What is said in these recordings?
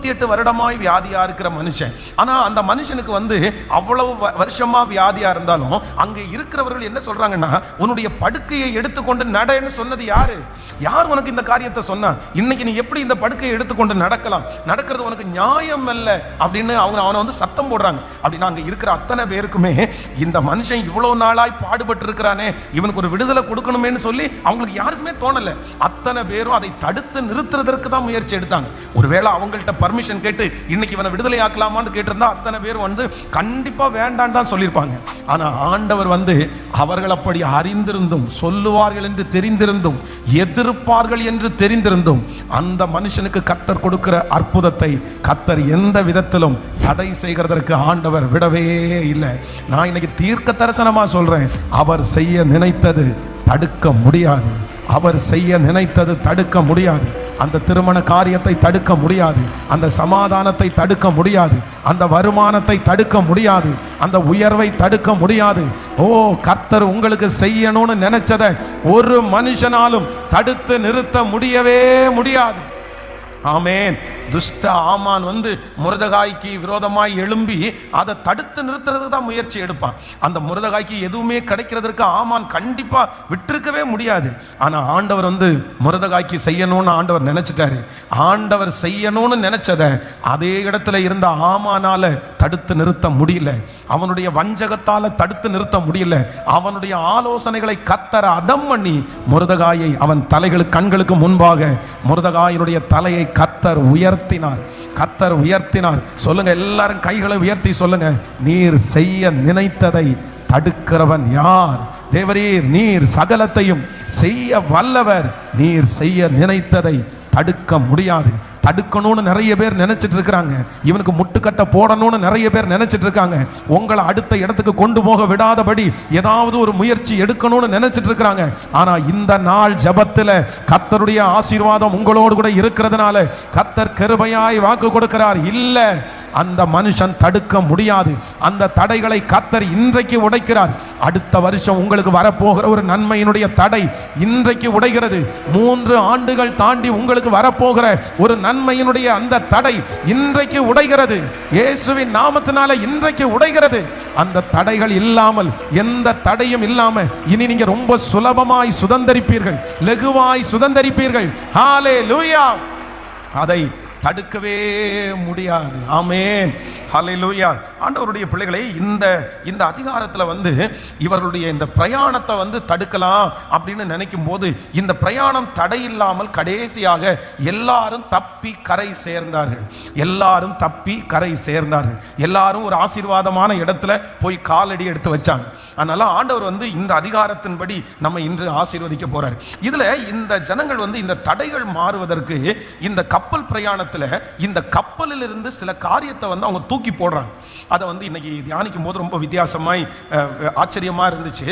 38 வருடமாய் வியாதியா இருக்கிற மனுஷன். ஆனா அந்த மனுஷனுக்கு அவ்வளவு வருஷமா வியாதியா இருந்தாலும் அங்க இருக்கிறவர்கள் என்ன சொல்றாங்கன்னா, உன்னுடைய படுக்கையை எடுத்துக்கொண்டு நடன்னு சொன்னது யாரு? யார் உனக்கு இந்த காரியத்தை சொன்னா? இன்னைக்கு நீ எப்படி இந்த படுக்கையை எடுத்துக்கொண்டு நடக்கலாம்? நடக்கிறது உனக்கு நியாயம் அல்ல அப்படின்னு அவனை சத்தம் போடுறாங்க. அப்படின்னா அங்க இருக்கிற அத்தனை பேருக்குமே இந்த மனுஷன் இவ்வளவு நாளாய் பாடுபட்டு இருக்கிறானே, இவனுக்கு ஒரு விடுதலை கொடுக்கணுமேன்னு சொல்லி அவங்களுக்கு யாருக்குமே தோணல. அத்தனை பேரும் அதை தடுத்து நிறுத்துறதற்கு தான் முயற்சி எடுத்தாங்க. ஒருவேளை அவங்கள்ட்ட பர்மிஷன் கேட்டு இன்னைக்கு இவனை விடுதலை ஆக்கலாமான்னு கேட்டிருந்தா அத்தனை பேர் கண்டிப்பா வேண்டான்னு தான் சொல்லியிருப்பாங்க. ஆனா ஆண்டவர் அவர்கள் அப்படி அறிந்திருந்தும், சொல்லுவார்கள் என்று தெரிந்திருந்தும், எதிர்ப்பார்கள் என்று தெரிந்திருந்தும் அந்த மனுஷனுக்கு கர்த்தர் கொடுக்கிற அற்புதத்தை கர்த்தர் எந்த விதத்திலும் தடை செய்கிறதற்கு ஆண்டவர் விடவே இல்லை. நான் இன்னைக்கு தீர்க்க தரிசனமா சொல்றேன், அவர் செய்ய நினைத்தது தடுக்க முடியாது. அவர் செய்ய நினைத்தது தடுக்க முடியாது. அந்த திருமண காரியத்தை தடுக்க முடியாது. அந்த சமாதானத்தை தடுக்க முடியாது. அந்த வருமானத்தை தடுக்க முடியாது. அந்த உயர்வை தடுக்க முடியாது. ஓ, கர்த்தர் உங்களுக்கு செய்யணும்னு நினைச்சதை ஒரு மனுஷனாலும் தடுத்து நிறுத்த முடியவே முடியாது. ஆமென். துஷ்ட ஆமான் முருதகாய்க்கு விரோதமாய் எழும்பி அதை தடுத்து நிறுத்துறதுக்கு தான் முயற்சி எடுப்பான். அந்த முருதகாய்க்கு எதுவுமே கிடைக்கிறதுக்கு ஆமான் கண்டிப்பா விட்டுருக்கவே முடியாது. ஆனா ஆண்டவர் முருதகாய்க்கு செய்யணும்னு ஆண்டவர் நினைச்சிட்டாரு. ஆண்டவர் செய்யணும்னு நினைச்சதை அதே இடத்துல இருந்த ஆமானால தடுத்து நிறுத்த முடியல. அவனுடைய வஞ்சகத்தால தடுத்து நிறுத்த முடியல. அவனுடைய ஆலோசனைகளை கர்த்தர் அதம் பண்ணி முருதகாயை அவன் கண்களுக்கு முன்பாக முருதகாயினுடைய தலையை கர்த்தர் உயர்த்தினார். கர்த்தர் உயர்த்தினார். சொல்லுங்க, எல்லாரும் கைகளை உயர்த்தி சொல்லுங்க, நீர் செய்ய நினைத்ததை தடுக்கிறவன் யார்? தேவரீர், நீர் சகலத்தையும் செய்ய வல்லவர். நீர் செய்ய நினைத்ததை தடுக்க முடியாது. தடுக்கணும்னு நிறைய பேர் நினைச்சிட்டு இருக்காங்க. இவனுக்கு முட்டுக்கட்டை போடணும்னு நிறைய பேர் நினைச்சிட்டு இருக்காங்க. உங்களை அடுத்த இடத்துக்கு கொண்டு போக விடாதபடி ஏதாவது ஒரு முயற்சி எடுக்கணும்னு நினைச்சிட்டு இருக்காங்க. ஆனா இந்த நாள் ஜெபத்துல கர்த்தருடைய ஆசீர்வாதம் உங்களோடு கூட இருக்கிறதுனால கர்த்தர் கிருபையாய் வாக்கு கொடுக்கிறார். இல்ல, அந்த மனுஷன் தடுக்க முடியாது. அந்த தடைகளை கர்த்தர் இன்றைக்கு உடைக்கிறார். அடுத்த வருஷம் உங்களுக்கு வரப்போகிற ஒரு நன்மையினுடைய தடை இன்றைக்கு உடைகிறது. 3 ஆண்டுகள் தாண்டி உங்களுக்கு வரப்போகிற ஒரு நன்மையினுடைய அந்த தடை இன்றைக்கு உடைகிறது. இயேசுவின் நாமத்தினால இன்றைக்கு உடைகிறது. அந்த தடைகள் இல்லாமல், எந்த தடையும் இல்லாம இனி நீங்க ரொம்ப சுலபமாய் சுதந்தரிப்பீர்கள், லகுவாய் சுதந்தரிப்பீர்கள். ஹல்லேலூயா. அதை தடுக்கவே முடியாது. ஆமென். ஹல்லேலூயா. ஆண்டவருடைய பிள்ளைகளை இந்த அதிகாரத்தில் இவர்களுடைய இந்த பிரயாணத்தை தடுக்கலாம் அப்படின்னு நினைக்கும் போது இந்த பிரயாணம் தடையில்லாமல் கடைசியாக எல்லாரும் தப்பி கரை சேர்ந்தார்கள். எல்லாரும் தப்பி கரை சேர்ந்தார்கள். எல்லாரும் ஒரு ஆசீர்வாதமான இடத்துல போய் காலடி எடுத்து வச்சாங்க. அதனால ஆண்டவர் இந்த அதிகாரத்தின்படி நம்ம இன்று ஆசீர்வதிக்க போறார். இதுல இந்த ஜனங்கள் இந்த தடைகள் மாறுவதற்கு இந்த கப்பல் பிரயாணத்துல இந்த கப்பலில் இருந்து சில காரியத்தை அவங்க தூக்கி போடுறாங்க. அதை இன்னைக்கு தியானிக்கும் போது ரொம்ப வித்தியாசமாய் ஆச்சரியமா இருந்துச்சு.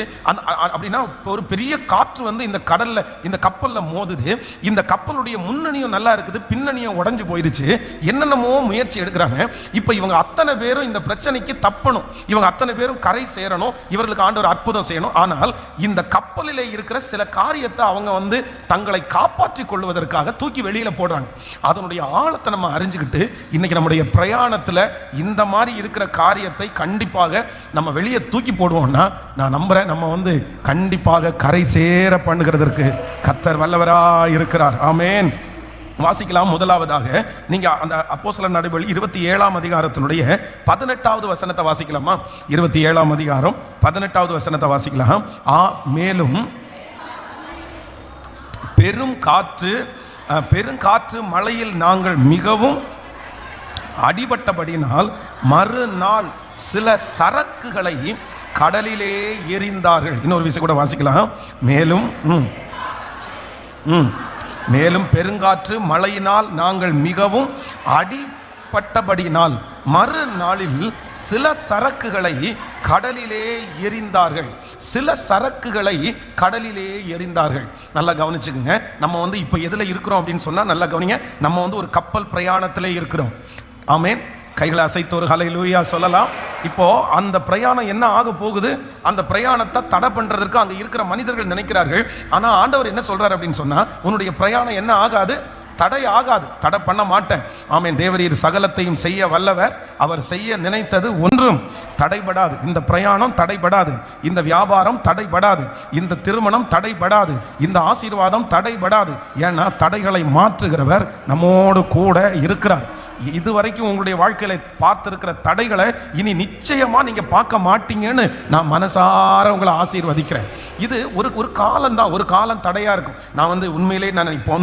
அப்படின்னா ஒரு பெரிய காற்று இந்த கடல்ல இந்த கப்பல்ல மோதுது. இந்த கப்பலுடைய முன்னணியும் நல்லா இருக்குது, பின்னணியும் உடைஞ்சு போயிருச்சு. என்னென்னமோ முயற்சி எடுக்கிறாங்க. இப்ப இவங்க அத்தனை பேரும் இந்த பிரச்சனைக்கு தப்பணும், இவங்க அத்தனை பேரும் கரை சேரணும், இவர்களுக்கு ஆண்டவர் அற்புதம் செய்யணும். ஆனால் இந்த கப்பலிலே இருக்கிற சில காரியத்தை அவங்க தங்களை காப்பாற்றிக் கொள்வதற்காக தூக்கி வெளியில போடுறாங்க. அதனுடைய ஆழத்தை நம்ம அறிஞ்சுக்கிட்டு இன்னைக்கு நம்முடைய பிரயாணத்துல இந்த மாதிரி இருக்கிற காரியத்தை கண்டிப்பாக நம்ம வெளியே தூக்கி போடுவோம்னா நான் நம்புறேன் நம்ம கண்டிப்பாக கரை சேர பண்ணுகிறதற்கு கர்த்தர் வல்லவரா இருக்கிறார். ஆமென். வாசிக்கலாம். முதலாவதாக நீங்க அந்த அப்போஸ்தலர் நடபடி 27ஆம் அதிகாரத்தினுடைய 18வது வசனத்தை வாசிக்கலாமா? 27ஆம் அதிகாரம் 18வது வசனத்தை வாசிக்கலாம். மேலும் பெருங்காற்று மழையில் நாங்கள் மிகவும் அடிபட்டபடினால் மறுநாள் சில சரக்குகளை கடலிலே எறிந்தார்கள். இன்னொரு விஷயம் கூட வாசிக்கலாம். மேலும் பெருங்காற்று மழையினால் நாங்கள் மிகவும் அடிபட்டபடினால் மறுநாளில் சில சரக்குகளை கடலிலே எறிந்தார்கள். சில சரக்குகளை கடலிலே எறிந்தார்கள். நல்லா கவனிச்சுக்குங்க. நம்ம இப்ப எதுல இருக்கிறோம் அப்படின்னு சொன்னா நல்லா கவனிங்க. நம்ம ஒரு கப்பல் பிரயாணத்திலே இருக்கிறோம். ஆமென். கைகளை அசைத்து ஒரு ஹல்லேலூயா சொல்லலாம். இப்போ அந்த பிரயாணம் என்ன ஆக போகுது? அந்த பிரயாணத்தை தடை பண்றதற்கு அங்க இருக்கிற மனிதர்கள் நினைக்கிறார்கள். ஆனா ஆண்டவர் என்ன சொல்றாரு அப்படின்னு சொன்னா, உன்னுடைய பிரயாணம் என்ன ஆகாது, தடை ஆகாது, தடை பண்ண மாட்டேன். ஆமென். தேவரீர் சகலத்தையும் செய்ய வல்லவர், அவர் செய்ய நினைத்தது ஒன்றும் தடைபடாது. இந்த பிரயாணம் தடைபடாது, இந்த வியாபாரம் தடைபடாது, இந்த திருமணம் தடைபடாது, இந்த ஆசீர்வாதம் தடைபடாது. ஏன்னா தடைகளை மாற்றுகிறவர் நம்மோடு கூட இருக்கிறார். இதுவரைக்கும் உங்களுடைய வாழ்க்கையில பார்த்திருக்கிற தடைகளை இனி நிச்சயமா நீங்க பார்க்க மாட்டீங்கன்னு நான் மனசார உங்களை ஆசீர்வதிக்கிறேன். இது ஒரு காலம் தான், ஒரு காலம் தடையா இருக்கும். நான் உண்மையிலே நான் இப்போ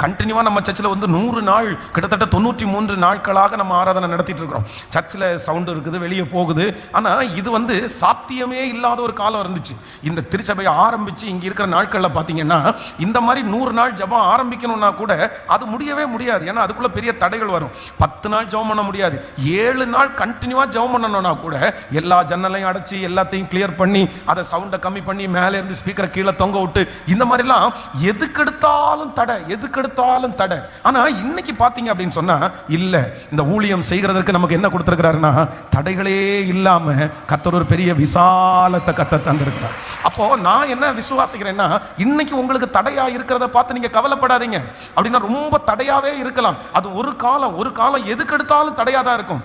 கண்டினியூவா நம்ம சர்ச்சில் 100 நாள், கிட்டத்தட்ட 93 நாட்களாக நம்ம ஆராதனை நடத்திட்டு இருக்கிறோம். சர்ச்சில் சவுண்டு இருக்குது, வெளியே போகுது. ஆனா இது சாத்தியமே இல்லாத ஒரு காலம் இருந்துச்சு. இந்த திருச்சபையை ஆரம்பிச்சு இங்க இருக்கிற நாட்கள்ல பாத்தீங்கன்னா இந்த மாதிரி 100 நாள் ஜெபம் ஆரம்பிக்கணும்னா கூட அது முடியவே முடியாது. ஏன்னா அதுக்குள்ள பெரிய தடைகள் வரும். 10 நாள் ஜெபம் பண்ண முடியாது. 7 நாள் கண்டினியூவா ஜெபம் பண்ணணும்னா கூட எல்லா ஜன்னலையும் அடைச்சி எல்லாத்தையும் கிளியர் பண்ணி அதை சவுண்டை கம்மி பண்ணி மேலே இருந்து ஸ்பீக்கரை கீழே தொங்க விட்டு இந்த மாதிரிலாம் எதுக்கெடுத்தாலும் தடை, எதுக்கெடுத்தாலும் தடை. ஆனா இன்னைக்கு பாத்தீங்க அப்படின்னு சொன்னா இல்ல, இந்த ஊழியம் செய்கிறதுக்கு நமக்கு என்ன கொடுத்திருக்கிறாருன்னா தடைகளே இல்லாம கர்த்தர் ஒரு பெரிய விசாலத்தை கர்த்தர் தந்திருக்கிறார். அப்போ நான் என்ன விசுவாசிக்கிறேன்னா இன்னைக்கு உங்களுக்கு தடையா இருக்கிறத பார்த்து நீங்க கவலைப்படாதீங்க. அப்படின்னா ரொம்ப தடையாவே இருக்கலாம். அது ஒரு காலம் எதுக்கு எடுத்தாலும் தடையா தான் இருக்கும்.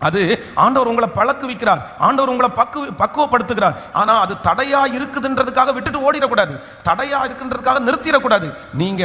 அது ஆண்டவர் உங்களை பழக்குவிக்கிறார், ஆண்டவர் உங்களை பக்குவப்படுத்துகிறார். ஆனா அது தடையா இருக்குதுன்றதுக்காக விட்டுட்டு ஓடிடக்கூடாது, தடையா இருக்குன்றதுக்காக நிறுத்திடக்கூடாது. நீங்க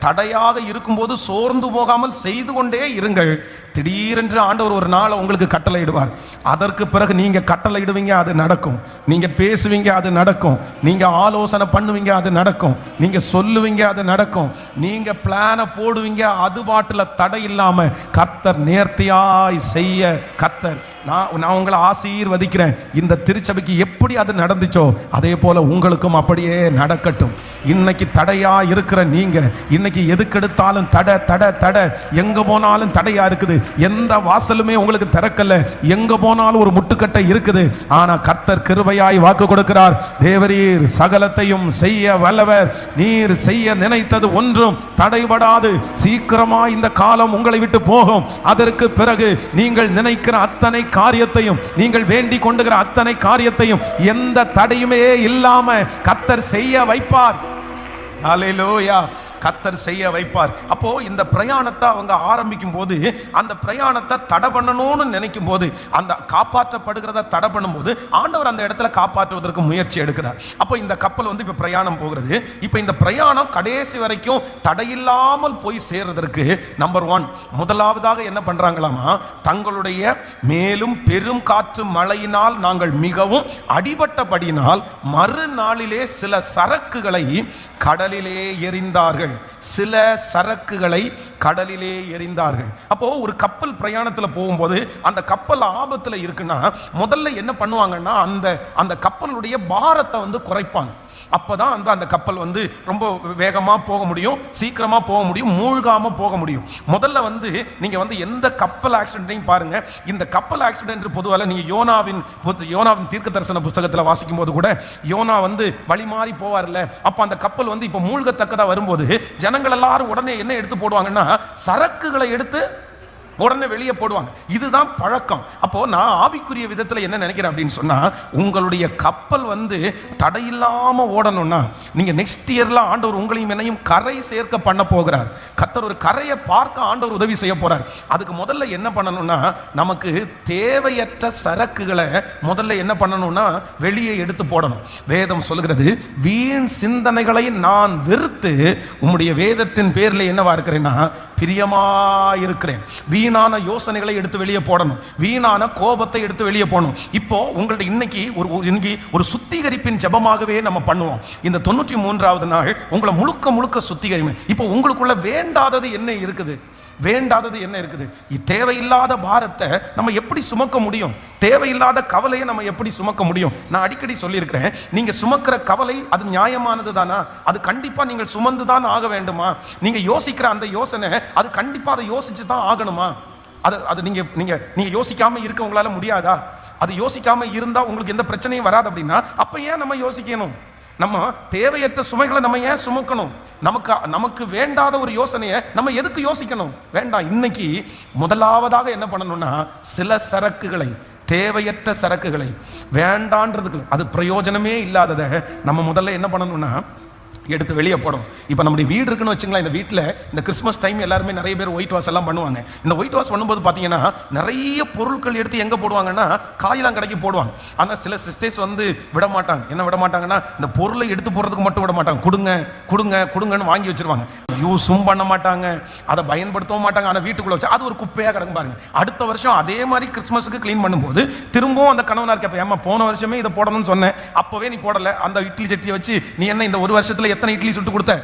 தடையாக இருக்கும்போது சோர்ந்து போகாமல் செய்து கொண்டே இருங்கள். திடீரென்று ஆண்டவர் ஒரு நாளை உங்களுக்கு கட்டளையிடுவார். அதற்கு பிறகு நீங்க கட்டளையிடுவீங்க, அது நடக்கும். நீங்க பேசுவீங்க, அது நடக்கும். நீங்க ஆலோசனை பண்ணுவீங்க, அது நடக்கும். நீங்க சொல்லுவீங்க, அது நடக்கும். நீங்க பிளானை போடுவீங்க, அது பாட்டுல தடை இல்லாம கர்த்தர் நேர்த்தியாய் செய்ய கர்த்தர் நான் உங்களை ஆசீர்வதிக்கிறேன். இந்த திருச்சபைக்கு எப்படி அது நடந்துச்சோ அதே போல உங்களுக்கும் அப்படியே நடக்கட்டும். இன்னைக்கு தடையா இருக்கிற நீங்க இன்னைக்கு எதுக்கெடுத்தாலும் தடை தடை தடை, எங்க போனாலும் தடையா இருக்குது. எந்த வாசலுமே உங்களுக்கு திறக்கல, எங்க போனாலும் ஒரு முட்டுக்கட்டை இருக்குது. ஆனா கர்த்தர் கிருபையாய் வாக்கு கொடுக்கிறார். தேவரீர் சகலத்தையும் செய்ய வல்லவர், நீர் செய்ய நினைத்தது ஒன்றும் தடைபடாது. சீக்கிரமா இந்த காலம் உங்களை விட்டு போகும். அதற்கு பிறகு நீங்கள் நினைக்கிற அத்தனை காரியத்தையும், நீங்கள் வேண்டிக் கொண்டுகிற அத்தனை காரியத்தையும் எந்த தடையுமே இல்லாம கர்த்தர் செய்ய வைப்பார். ஹல்லேலூயா. கர்த்தர் செய்ய வைப்பார். அப்போ இந்த பிரயாணத்தை அவங்க ஆரம்பிக்கும் போது, அந்த பிரயாணத்தை தடை பண்ணணும்னு நினைக்கும் போது, அந்த காப்பாற்றப்படுகிறத தடை பண்ணும்போது ஆண்டவர் அந்த இடத்துல காப்பாற்றுவதற்கு முயற்சி எடுக்கிறார். அப்போ இந்த கப்பல் இப்ப பிரயாணம் போகிறது. இப்ப இந்த பிரயாணம் கடைசி வரைக்கும் தடையில்லாமல் போய் சேர்றதற்கு நம்பர் 1 முதலாவதாக என்ன பண்றாங்களாமா, தங்களுடைய மேலும் பெரும் காற்று மழையினால் நாங்கள் மிகவும் அடிபட்டபடியினால் மறுநாளிலே சில சரக்குகளை கடலிலே எறிந்தார்கள். சில சரக்குகளை கடலிலே எறிந்தார்கள். அப்போ ஒரு கப்பல் பிரயாணத்துல போகும்போது அந்த கப்பல் ஆபத்துல இருக்குன்னா முதல்ல என்ன பண்ணுவாங்கன்னா அந்த கப்பலுடைய பாரத்தை குறைப்பாங்க. அப்பதான் அந்த கப்பல் ரொம்ப வேகமா போக முடியும், சீக்கிரமா போக முடியும், மூழ்காம போக முடியும். முதல்ல நீங்க எந்த கப்பல் ஆக்சிடென்ட்டையும் பாருங்க. இந்த கப்பல் ஆக்சிடென்ட் பொதுவாக நீங்க யோனாவின் தீர்க்க தரிசன புஸ்தகத்தில் வாசிக்கும் போது கூட யோனா வழி மாறி போவார்ல, அப்ப அந்த கப்பல் இப்ப மூழ்கத்தக்கதா வரும்போது ஜனங்கள் எல்லாரும் உடனே என்ன எடுத்து போடுவாங்கன்னா சரக்குகளை எடுத்து உடனே வெளியே போடுவாங்க. இதுதான் பழக்கம். அப்போ நான் ஆவிக்குரிய விதத்தில் என்ன நினைக்கிறேன் அப்படின்னு சொன்னா, உங்களுடைய கப்பல் தடையில்லாம ஓடணும்னா நீங்க நெக்ஸ்ட் இயர்ல ஆண்டவர் உங்களையும் என்னையும் கரை சேர்க்க பண்ண போகிறார். கர்த்தர் ஒரு கரையை பார்க்க ஆண்டவர் உதவி செய்ய போறார். அதுக்கு முதல்ல என்ன பண்ணணும்னா, நமக்கு தேவையற்ற சரக்குகளை முதல்ல என்ன பண்ணணும்னா வெளியே எடுத்து போடணும். வேதம் சொல்கிறது, வீண் சிந்தனைகளை நான் வெறுத்து உம்முடைய வேதத்தின் பேர்ல என்னவா இருக்கிறேன்னா பிரியமா இருக்கிறேன். வீணான யோசனைகளை எடுத்து வெளியே போடணும், வீணான கோபத்தை எடுத்து வெளியே போடணும். இப்போ உங்கள்ட்ட இன்னைக்கு ஒரு சுத்திகரிப்பின் ஜெபமாகவே நம்ம பண்ணுவோம். இந்த 93வது நாள் உங்களை முழுக்க சுத்திகரிப்பு. இப்போ உங்களுக்குள்ள வேண்டாதது என்ன இருக்குது? வேண்டாதது என்ன இருக்குது? தேவையில்லாத பாரத்தை நம்ம எப்படி சுமக்க முடியும்? தேவையில்லாத கவலையை நம்ம எப்படி சுமக்க முடியும்? நான் அடிக்கடி சொல்லியிருக்கிறேன், நீங்க சுமக்கிற கவலை அது நியாயமானது தானா? அது கண்டிப்பா நீங்கள் சுமந்து தான் ஆக வேண்டுமா? நீங்க யோசிக்கிற அந்த யோசனை அது கண்டிப்பா அதை யோசிச்சு தான் ஆகணுமா? அது நீங்க யோசிக்காம இருக்க உங்களால முடியாதா? அது யோசிக்காம இருந்தா உங்களுக்கு எந்த பிரச்சனையும் வராது. அப்படின்னா அப்ப ஏன் நம்ம யோசிக்கணும்? நம்ம தேவையற்ற சுமைகளை நம்ம ஏன் சுமக்கணும்? நமக்கு வேண்டாத ஒரு யோசனையை நம்ம எதுக்கு யோசிக்கணும்? வேண்டாம். இன்னைக்கு முதலாவதாக என்ன பண்ணணும்னா, சில சரக்குகளை, தேவையற்ற சரக்குகளை, வேண்டான்றதுக்கு, அது பிரயோஜனமே இல்லாததை நம்ம முதல்ல என்ன பண்ணணும்னா எடுத்து வெளியே போடும். இப்போ நம்முடைய வீடு இருக்குன்னு வச்சுங்களேன், இந்த வீட்டில் இந்த கிறிஸ்மஸ் டைம் எல்லாருமே நிறைய பேர் ஒயிட் வாஷ் எல்லாம் பண்ணுவாங்க. இந்த ஒயிட் வாஷ் பண்ணும்போது பார்த்தீங்கன்னா நிறைய பொருட்கள் எடுத்து எங்கே போடுவாங்கன்னா காயிலாம் கடைக்கு போடுவாங்க. ஆனால் சில சிஸ்டர்ஸ் வந்து விட மாட்டாங்க. என்ன விட மாட்டாங்கன்னா இந்த பொருளை எடுத்து போடுறதுக்கு மட்டும் விட மாட்டாங்க. கொடுங்க கொடுங்க கொடுங்கன்னு வாங்கி வச்சிருவாங்க. யூஸும் பண்ண மாட்டாங்க, அதை பயன்படுத்தவும் மாட்டாங்க. ஆனால் வீட்டுக்குள்ளே வச்சு அது ஒரு குப்பையாக கிடக்கும் பாருங்க. அடுத்த வருஷம் அதே மாதிரி கிறிஸ்மஸுக்கு க்ளீன் பண்ணும்போது திரும்பவும் அந்த கணவனார் கேட்பேன், ஏமா போன வருஷமே இதை போடணும்னு சொன்னேன், அப்போவே நீ போடலை, அந்த இட்லி சட்டியை வச்சு நீ என்ன இந்த ஒரு வருஷத்தில் எத்தனை இட்லி சுட்டு கொடுத்த?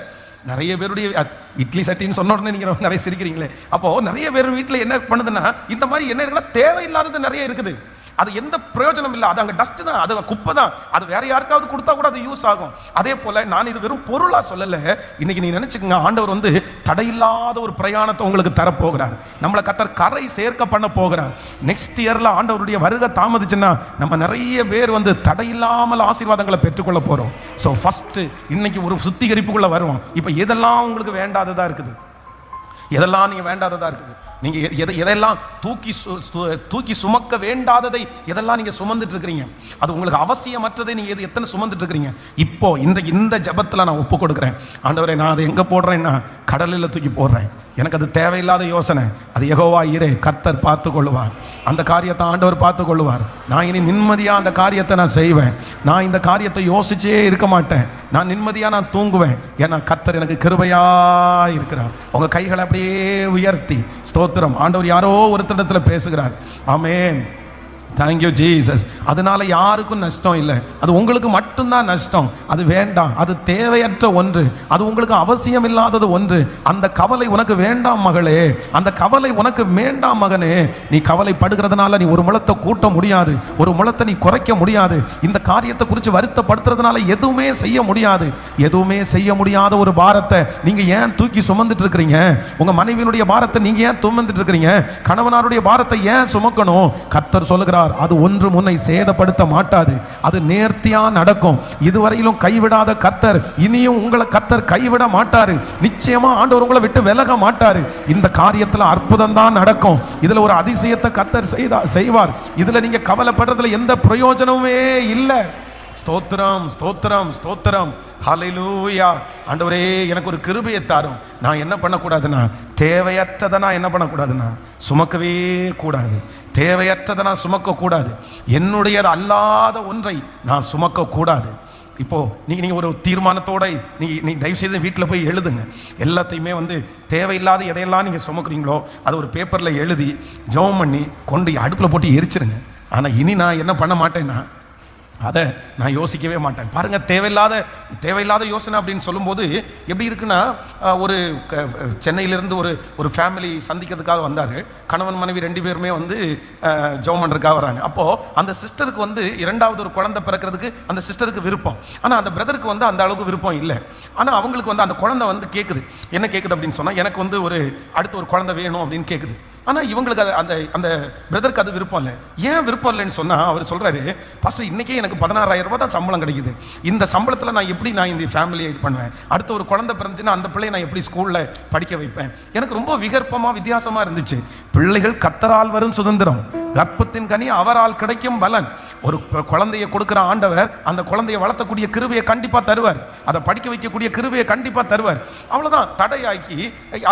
நிறைய பேருடைய இட்லி சட்டின்னு சொன்ன உடனே நீங்க நிறைய சிரிக்கிறீங்களே. அப்போ நிறைய பேர் வீட்டில் என்ன பண்ணுதுன்னா இந்த மாதிரி என்ன இருக்குன்னா தேவையில்லாதது நிறைய இருக்குது. அது எந்த பிரயோஜனம் இல்லை. அது அங்கே டஸ்ட் தான், அது குப்பை தான். அது வேற யாருக்காவது கொடுத்தா கூட அது யூஸ் ஆகும். அதே போல நான் இது வெறும் பொருளா சொல்லல. இன்னைக்கு நீ நினைச்சுக்கங்க, ஆண்டவர் வந்து தடையில்லாத ஒரு பிரயாணத்தை உங்களுக்கு தரப்போகிறார். நம்மளை கர்த்தர் கரை சேர்க்க பண்ண போகிறார். நெக்ஸ்ட் இயர்ல ஆண்டவருடைய வருகை தாமதிச்சுன்னா நம்ம நிறைய பேர் வந்து தடையில்லாமல் ஆசீர்வாதங்களை பெற்றுக்கொள்ள போறோம். ஸோ ஃபர்ஸ்ட் இன்னைக்கு ஒரு சுத்திகரிப்புக்குள்ள வருவோம். இப்போ எதெல்லாம் உங்களுக்கு வேண்டாததா இருக்குது, எதெல்லாம் நீங்க வேண்டாததா இருக்குது, நீங்க எதெல்லாம் தூக்கி சுமக்க வேண்டாததை எதெல்லாம் நீங்க சுமந்துட்டு இருக்கிறீங்க, அது உங்களுக்கு அவசியமற்றதை நீங்க எத்தனை சுமந்துட்டு இருக்கிறீங்க. இப்போ இந்த ஜெபத்துல நான் ஒப்பு கொடுக்குறேன். ஆண்டவரே, நான் அதை எங்க போடுறேன்னா கடலில் தூக்கி போடுறேன். எனக்கு அது தேவையில்லாத யோசனை, அது யெகோவா ஈரே, கர்த்தர் பார்த்து கொள்ளுவார். அந்த காரியத்தை ஆண்டவர் பார்த்து கொள்ளுவார். நான் இனி நிம்மதியா அந்த காரியத்தை நான் செய்வேன். நான் இந்த காரியத்தை யோசிச்சே இருக்க மாட்டேன். நான் நிம்மதியா நான் தூங்குவேன். ஏன்னா கர்த்தர் எனக்கு கிருபையா இருக்கிறார். உங்க கைகளை அப்படியே உயர்த்தி ஸ்தோத்திரம். ஆண்டவர் யாரோ ஒருத்தரிடத்துல பேசுகிறார். ஆமென். Thank you Jesus. அதனால யாருக்கும் நஷ்டம் இல்லை, அது உங்களுக்கு மட்டும்தான் நஷ்டம். அது வேண்டாம், அது தேவையற்ற ஒன்று, அது உங்களுக்கு அவசியம் இல்லாதது ஒன்று. அந்த கவலை உனக்கு வேண்டாம் மகளே, அந்த கவலை உனக்கு வேண்டாம் மகனே. நீ கவலைப்படுகிறதுனால நீ ஒரு முழத்தை கூட்ட முடியாது, ஒரு முழத்தை நீ குறைக்க முடியாது. இந்த காரியத்தை குறித்து வருத்தப்படுத்துறதுனால எதுவுமே செய்ய முடியாது. எதுவுமே செய்ய முடியாத ஒரு பாரத்தை நீங்க ஏன் தூக்கி சுமந்துட்டு இருக்கிறீங்க? உங்க மனைவியினுடைய பாரத்தை நீங்க ஏன் சுமந்துட்டு இருக்கிறீங்க? கணவனாருடைய பாரத்தை ஏன் சுமக்கணும்? கர்த்தர் சொல்லுகிறார், அது ஒன்று உன்னை சேதப்படுத்த மாட்டாது, அது நேர்த்தியா நடக்கும். இதுவரையிலும் கைவிடாத கர்த்தர் இனியும் உங்களை கர்த்தர் கைவிட மாட்டாரு. நிச்சயமா ஆண்டவர் உங்களை விட்டு விலக மாட்டாரு. இந்த காரியத்துல அற்புதம் தான் நடக்கும். இதுல ஒரு அதிசயத்தை கர்த்தர் செய்வார். இதுல நீங்க கவலைப்படுறதுல எந்த பிரயோஜனமுமே இல்லை. ஸ்தோத்திரம் ஸ்தோத்திரம் ஸ்தோத்திரம். ஹல்லேலூயா. ஆண்டவரே, எனக்கு ஒரு கிருபையை தாரும். நான் என்ன பண்ணக்கூடாதுன்னா தேவையற்றதை நான் என்ன பண்ணக்கூடாதுன்னா சுமக்கவே கூடாது. தேவையற்றதை நான் சுமக்கக்கூடாது. என்னுடையது அல்லாத ஒன்றை நான் சுமக்கக்கூடாது. இப்போ நீங்க ஒரு தீர்மானத்தோட நீ தயவு செய்து வீட்டில் போய் எழுதுங்க. எல்லாத்தையுமே வந்து தேவையில்லாத எதையெல்லாம் நீங்க சுமக்குறீங்களோ அது ஒரு பேப்பர்ல எழுதி ஜெபம் பண்ணி கொண்டு அடுப்புல போட்டு எரிச்சிருங்க. ஆனா இனி நான் என்ன பண்ண மாட்டேன்னா அதை நான் யோசிக்கவே மாட்டேன். பாருங்க, தேவையில்லாத யோசனை அப்படின்னு சொல்லும்போது எப்படி இருக்குன்னா, ஒரு சென்னையிலிருந்து ஒரு ஃபேமிலி சந்திக்கிறதுக்காக வந்தார்கள். கணவன் மனைவி 2 பேருமே வந்து ஜெபம் பண்ணுறதுக்காக வராங்க. அப்போது அந்த சிஸ்டருக்கு வந்து 2வது ஒரு குழந்தை பிறக்கிறதுக்கு அந்த சிஸ்டருக்கு விருப்பம். ஆனால் அந்த பிரதருக்கு வந்து அந்த அளவுக்கு விருப்பம் இல்லை. ஆனால் அவங்களுக்கு வந்து அந்த குழந்தை வந்து கேட்குது. என்ன கேட்குது அப்படின்னு சொன்னால், எனக்கு வந்து அடுத்து ஒரு குழந்தை வேணும் அப்படின்னு கேட்குது. ஆனால் இவங்களுக்கு அந்த அந்த பிரதருக்கு அது விருப்பம் இல்லை. ஏன் விருப்பம் இல்லைன்னு சொன்னால், அவர் சொல்கிறாரு, பாஸ்டர் இன்னைக்கே எனக்கு 16,000 ரூபாய் தான் சம்பளம் கிடைக்குது. இந்த சம்பளத்தில் நான் எப்படி இந்த ஃபேமிலியை இது பண்ணுவேன்? அடுத்த ஒரு குழந்தை பிறந்துச்சுன்னா அந்த பிள்ளையை நான் எப்படி ஸ்கூலில் படிக்க வைப்பேன்? எனக்கு ரொம்ப விகற்பமாக வித்தியாசமாக இருந்துச்சு. பிள்ளைகள் கர்த்தரால் வரும் சுதந்திரம், கர்ப்பத்தின் கனி அவரால் கிடைக்கும் பலன். ஒரு குழந்தையை கொடுக்குற ஆண்டவர் அந்த குழந்தையை வளர்த்தக்கூடிய கிருபையை கண்டிப்பாக தருவார். அதை படிக்க வைக்கக்கூடிய கிருபையை கண்டிப்பாக தருவார். அவ்வளோதான். தடையாக்கி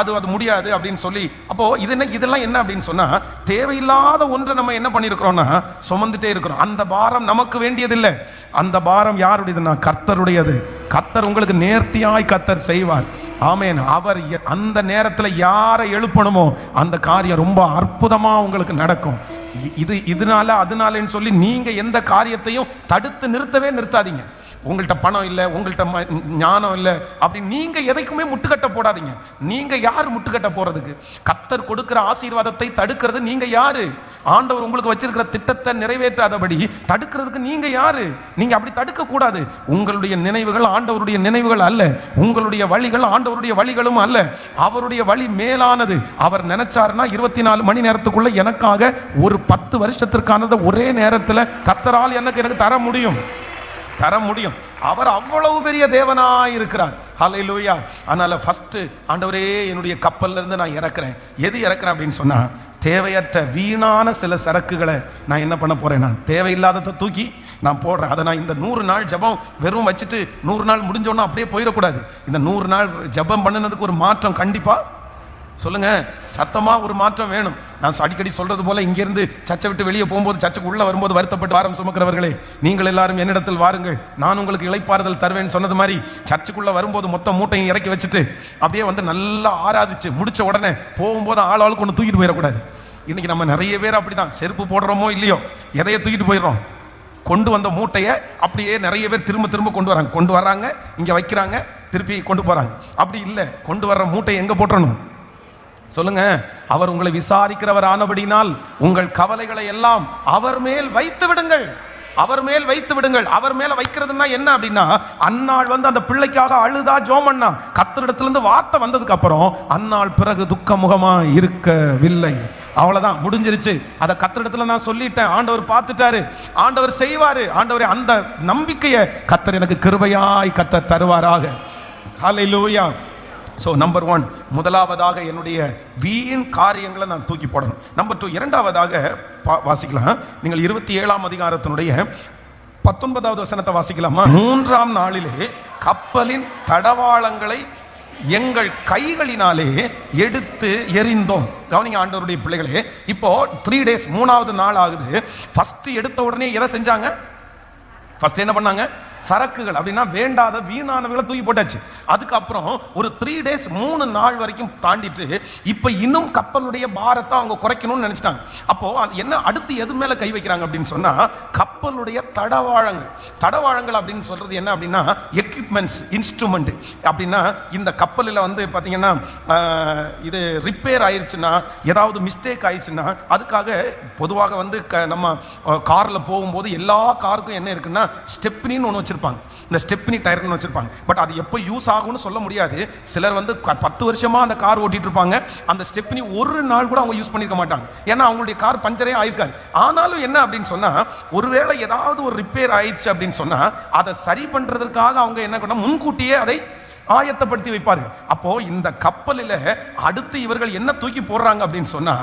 அது முடியாது அப்படின்னு சொல்லி, அப்போ இதெல்லாம் என்ன அப்படின்னு சொன்னா, தேவையில்லாத ஒன்றை நம்ம என்ன பண்ணிருக்கிறோம்னா சுமந்துட்டே இருக்கிறோம். அந்த பாரம் நமக்கு வேண்டியதில்லை. அந்த பாரம் யாருடையதுன்னா கர்த்தருடையது. கர்த்தர் உங்களுக்கு நேர்த்தியாய் கர்த்தர் செய்வார். ஆமென். அவர் அந்த நேரத்தில் யாரை எழுப்பணுமோ அந்த காரியம் ரொம்ப அற்புதமா உங்களுக்கு நடக்கும். அதனாலன்னு சொல்லி நீங்க எந்த காரியத்தையும் தடுத்து நிறுத்தாதீங்க. உங்கள்கிட்ட பணம் இல்லை, உங்கள்கிட்ட ஞானம் இல்லை அப்படின்னு நீங்க எதைக்குமே முட்டுக்கட்ட போடாதீங்க. நீங்க யார் முட்டுக்கட்ட போறதுக்கு? கர்த்தர் கொடுக்கிற ஆசீர்வாதத்தை தடுக்கிறது நீங்க யாரு? ஆண்டவர் உங்களுக்கு வச்சிருக்கிற திட்டத்தை நிறைவேற்றாதபடி தடுக்கிறதுக்கு நீங்க யாரு? நீங்க அப்படி தடுக்க கூடாது. உங்களுடைய நினைவுகள் ஆண்டவருடைய நினைவுகள் அல்ல, உங்களுடைய வழிகள் ஆண்டவருடைய வழிகளும் அல்ல. அவருடைய வழி மேலானது. அவர் நினைச்சாருன்னா 24 மணி நேரத்துக்குள்ள எனக்காக ஒரு 10 வருஷத்திற்கானதை ஒரே நேரத்தில் கர்த்தரால் எனக்கு தர முடியும். அவர் அவ்வளவு பெரிய தேவனாய் இருக்கிறார். ஹல்லேலூயா. அதனால ஃபர்ஸ்ட், ஆண்டவரே என்னுடைய கப்பல்ல இருந்து நான் இறக்குறேன். எது இறக்குறேன் அப்படின்னு சொன்னா, தேவையற்ற வீணான சில சரக்குகளை நான் என்ன பண்ண போறேன், நான் தேவையில்லாததை தூக்கி நான் போடுறேன். அதை நான் இந்த 100 நாள் ஜபம் வெறும் வச்சுட்டு 100 நாள் முடிஞ்சோன்னா அப்படியே போயிடக்கூடாது. இந்த 100 நாள் ஜபம் பண்ணினதுக்கு ஒரு மாற்றம் கண்டிப்பா சொல்லுங்க, சத்தமா ஒரு மாற்றம் வேணும். நான் அடிக்கடி சொல்றது போல, இங்கிருந்து சர்ச்சை விட்டு வெளியே போகும்போது, சர்ச்சுக்கு உள்ள வரும்போது வருத்தப்பட்டு வாரம் சுமக்கிறவர்களே, நீங்கள் எல்லாரும் என்னிடத்தில் வாருங்கள், நான் உங்களுக்கு இளைப்பாறுதல் தருவேன் சொன்னது மாதிரி, சர்ச்சுக்குள்ள வரும்போது மொத்த மூட்டையும் இறக்கி வச்சுட்டு அப்படியே வந்து நல்லா ஆராதிச்சு முடிச்ச உடனே போகும்போது ஆளுக்கு ஒன்று தூக்கிட்டு போயிடக்கூடாது. இன்னைக்கு நம்ம நிறைய பேர் அப்படிதான், செருப்பு போடுறோமோ இல்லையோ எதையை தூக்கிட்டு போயிடுறோம். கொண்டு வந்த மூட்டையை அப்படியே நிறைய பேர் திரும்ப திரும்ப கொண்டு வராங்க, இங்க வைக்கிறாங்க, திருப்பி கொண்டு போறாங்க. அப்படி இல்லை, கொண்டு வர்ற மூட்டையை எங்க போட்டணும் சொல்லுங்க? அவர் உங்களை விசாரிக்கிறவர் ஆனபடினால் உங்கள் கவலைகளை எல்லாம் அவர் மேல் வைத்து விடுங்கள். அவர் மேல் வைத்து விடுங்கள். அவர் மேல வைக்கிறதுனா என்ன அப்படின்னா, அன்னாள் வந்து அந்த பிள்ளைக்காக அழுதா ஜோமண்ணா, கர்த்தரிடத்திலிருந்து வார்த்தை வந்ததுக்கு அப்புறம் அன்னாள் பிறகு துக்க முகமா இருக்கவில்லை. அவ்வளவுதான், முடிஞ்சிருச்சு. அதை கர்த்தரிடத்துல நான் சொல்லிட்டேன், ஆண்டவர் பார்த்துட்டாரு, ஆண்டவர் செய்வாரு. ஆண்டவரே, அந்த நம்பிக்கையை கர்த்தர் எனக்கு கிருபையாய் கர்த்தர் தருவாராக. ஹல்லேலூயா. ஸோ நம்பர் 1, முதலாவதாக என்னுடைய வீண் காரியங்களை நான் தூக்கி போடணும். நம்பர் 2, இரண்டாவதாக வாசிக்கலாம். நீங்கள் 27ஆம் அதிகாரத்தினுடைய 19வது வசனத்தை வாசிக்கலாமா? 3ஆம் நாளிலே கப்பலின் தடவாளங்களை எங்கள் கைகளினாலே எடுத்து எறிந்தோம். கவனிங்க ஆண்டவருடைய பிள்ளைகளே, இப்போ 3 days 3வது நாள் ஆகுது. ஃபர்ஸ்ட் எடுத்த உடனே எதை செஞ்சாங்க? ஃபர்ஸ்ட் என்ன பண்ணாங்க? சரக்குகள் அப்படின்னா வேண்டாத வீணானவர்களை தூக்கி போட்டாச்சு. அதுக்கப்புறம் ஒரு 3 days 3 நாள் வரைக்கும் தாண்டிட்டு இப்போ இன்னும் கப்பலுடைய பாரத்தை அவங்க குறைக்கணும்னு நினைச்சிட்டாங்க. அப்போ அது என்ன, அடுத்து எது மேல கை வைக்கிறாங்க அப்படின்னு சொன்னா, கப்பலுடைய தடவாளங்கள். தடவாளங்கள் அப்படின்னு சொல்றது என்ன அப்படின்னா, எக்யூப்மெண்ட்ஸ், இன்ஸ்ட்ருமெண்ட். அப்படின்னா இந்த கப்பலில் வந்து பார்த்தீங்கன்னா இது ரிப்பேர் ஆயிடுச்சுன்னா, ஏதாவது மிஸ்டேக் ஆயிடுச்சுன்னா, அதுக்காக பொதுவாக வந்து நம்ம காரில் போகும்போது எல்லா காருக்கும் என்ன இருக்குன்னா, ஸ்டெப்னின்னு ஒன்று வச்சிருப்பாங்க. இந்த ஸ்டெப்னி டயர்னு வச்சிருப்பாங்க. பட் அது எப்போ யூஸ் ஆகும்னு சொல்ல முடியாது. சிலர் வந்து 10 வருஷமா அந்த கார் ஓட்டிட்டு இருப்பாங்க, அந்த ஸ்டெப்னி ஒரு நாள் கூட அவங்க யூஸ் பண்ணிருக்க மாட்டாங்க. ஏன்னா அவங்களுடைய கார் பஞ்சரே ஆயிருக்காது. ஆனாலும் என்ன அப்படின்னு சொன்னா, ஒருவேளை ஏதாவது ஒரு ரிப்பேர் ஆயிடுச்சு அப்படின்னு சொன்னா, அதை சரி பண்றதுக்காக அவங்க என்ன பண்ண, முன்கூட்டியே அதை ஆயத்தப்படுத்தி வைப்பார்கள். அப்போ இந்த கப்பலில் அடுத்து இவர்கள் என்ன தூக்கி போடுறாங்க அப்படின்னு சொன்னா,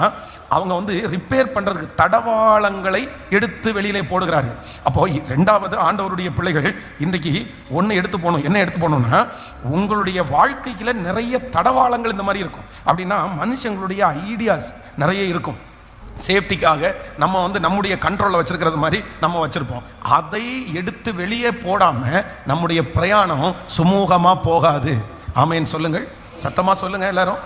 அவங்க வந்து ரிப்பேர் பண்றதுக்கு தடவாளங்களை எடுத்து வெளியிலே போடுகிறார்கள். அப்போ 2வது ஆண்டவருடைய பிள்ளைகள் இன்றைக்கு ஒன்று எடுத்து போகணும். என்ன எடுத்து போகணும்னா, உங்களுடைய வாழ்க்கையில நிறைய தடவாளங்கள் இந்த மாதிரி இருக்கும். அப்படின்னா மனுஷங்களுடைய ஐடியாஸ் நிறைய இருக்கும். சேஃப்டிக்காக நம்ம வந்து நம்முடைய கண்ட்ரோலில் வச்சிருக்கிறது மாதிரி நம்ம வச்சிருப்போம். அதை எடுத்து வெளியே போடாம நம்முடைய பிரயாணம் சுமூகமா போகாது. ஆமேன் சொல்லுங்கள், சத்தமா சொல்லுங்க எல்லாரும்.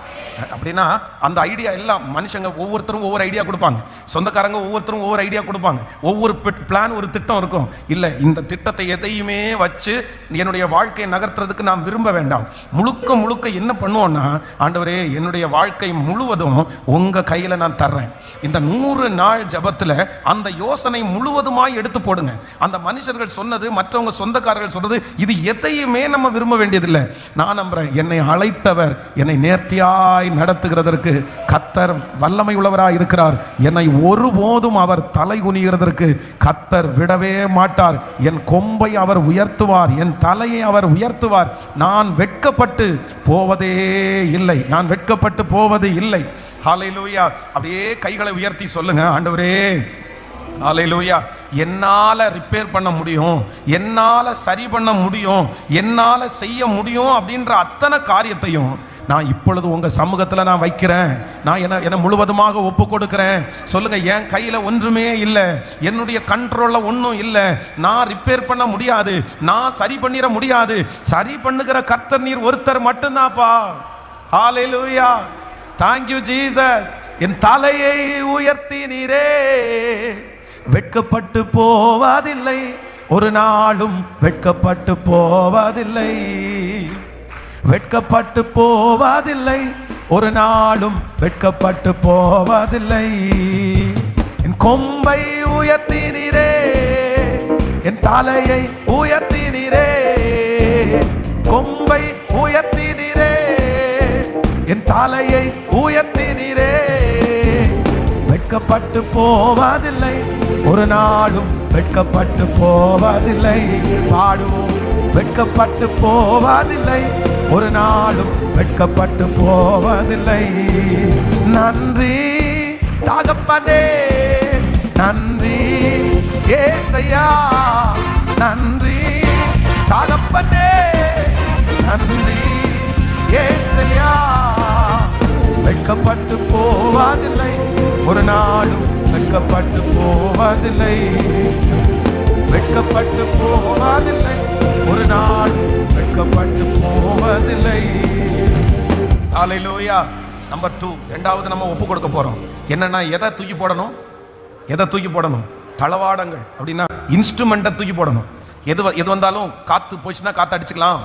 அப்படின்னா அந்த ஐடியா எல்லாம் மனுஷங்க ஒவ்வொருத்தரும் ஒவ்வொரு ஐடியா கொடுப்பாங்க, சொந்தக்காரங்க ஒவ்வொருத்தரும் ஒவ்வொரு ஐடியா கொடுப்பாங்க, ஒவ்வொரு பிளான், ஒரு திட்டம் இருக்கும். இல்லை, இந்த திட்டத்தை எதையுமே வச்சு என்னுடைய வாழ்க்கையை நகர்த்துறதுக்கு நான் விரும்ப வேண்டாம். முழுக்க முழுக்க என்ன பண்ணுவோன்னா, ஆண்டவரே என்னுடைய வாழ்க்கை முழுவதும் உங்க கையில நான் தர்றேன். இந்த 100 நாள் ஜபத்தில் அந்த யோசனை முழுவதுமாய் எடுத்து போடுங்க. அந்த மனுஷர்கள் சொன்னது, மற்றவங்க சொந்தக்காரர்கள் சொன்னது, இது எதையுமே நம்ம விரும்ப வேண்டியதில்லை. நான் நம்புறேன், என்னை அழைத்தவர் என்னை நேர்த்தியாய் நடத்துகிறதற்கு கர்த்தர் வல்லமை உள்ளவராய் இருக்கிறார். என்னை ஒருபோதும் அவர் தலை குனிகிறதற்கு கர்த்தர் விடவே மாட்டார். என் கொம்பை அவர் உயர்த்துவார், என் தலையை அவர் உயர்த்துவார். நான் வெட்கப்பட்டு போவதே இல்லை, நான் வெட்கப்பட்டு போவது இல்லை. ஹல்லேலூயா. அப்படியே கைகளை உயர்த்தி சொல்லுங்க, ஆண்டவரே ஹல்லேலூயா, என்னால் ரிப்பேர் பண்ண முடியும், என்னால் சரி பண்ண முடியும், என்னால் செய்ய முடியும் அப்படின்ற அத்தனை காரியத்தையும் நான் இப்பொழுது உங்கள் சமூகத்தில் நான் வைக்கிறேன். நான் என்ன முழுவதுமாக ஒப்பு கொடுக்கிறேன். சொல்லுங்க, என் கையில் ஒன்றுமே இல்லை, என்னுடைய கண்ட்ரோலில் ஒன்றும் இல்லை, நான் ரிப்பேர் பண்ண முடியாது, நான் சரி பண்ணிட முடியாது. சரி பண்ணுகிற கர்த்தர் நீர் ஒருத்தர் மட்டும்தான்ப்பா. ஹல்லேலூயா, தேங்க் யூ ஜீசஸ். என் தலையை உயர்த்தி நீரே, வெட்கப்பட்டு போவதில்லை, ஒரு நாளும் வெட்கப்பட்டு போவதில்லை, வெட்கப்பட்டு போவதில்லை, ஒரு நாளும் வெட்கப்பட்டு போவதில்லை. என் கொம்பை உயர்த்தினீரே, என் தலையை உயர்த்தினீரே, கொம்பை உயர்த்தினீரே, என் தலையை உயர்த்தினீரே. வெட்கப்பட்டு போவதில்லை, ஒரு நாளும் வெட்கப்பட்டு போவதில்லை. பாடுவோம், வெட்கப்பட்டு போவதில்லை, ஒரு நாளும் வெட்கப்பட்டு போவதில்லை. நன்றி தகப்பனே நன்றி ஏசையா, நன்றி தகப்பனே நன்றி ஏசையா. வெட்கப்பட்டு போவதில்லை ஒரு நாளும், வெட்கப்பட்டு போவதில்லை, வெட்கப்பட்டு போவதில்லை ஒரு நாளும், வெட்கப்பட்டு போவதில்லை. ஹல்லேலூயா. நம்பர் 2, இரண்டாவது நம்ம ஒப்பு கொடுக்க போறோம். என்னன்னா, எதை தூக்கி போடணும்? எதை தூக்கி போடணும்? தளவாடங்கள் அப்படின்னா இன்ஸ்ட்ருமெண்ட்டை தூக்கி போடணும். எது வந்தாலும் காற்று போச்சுன்னா காற்று அடிச்சுக்கலாம்,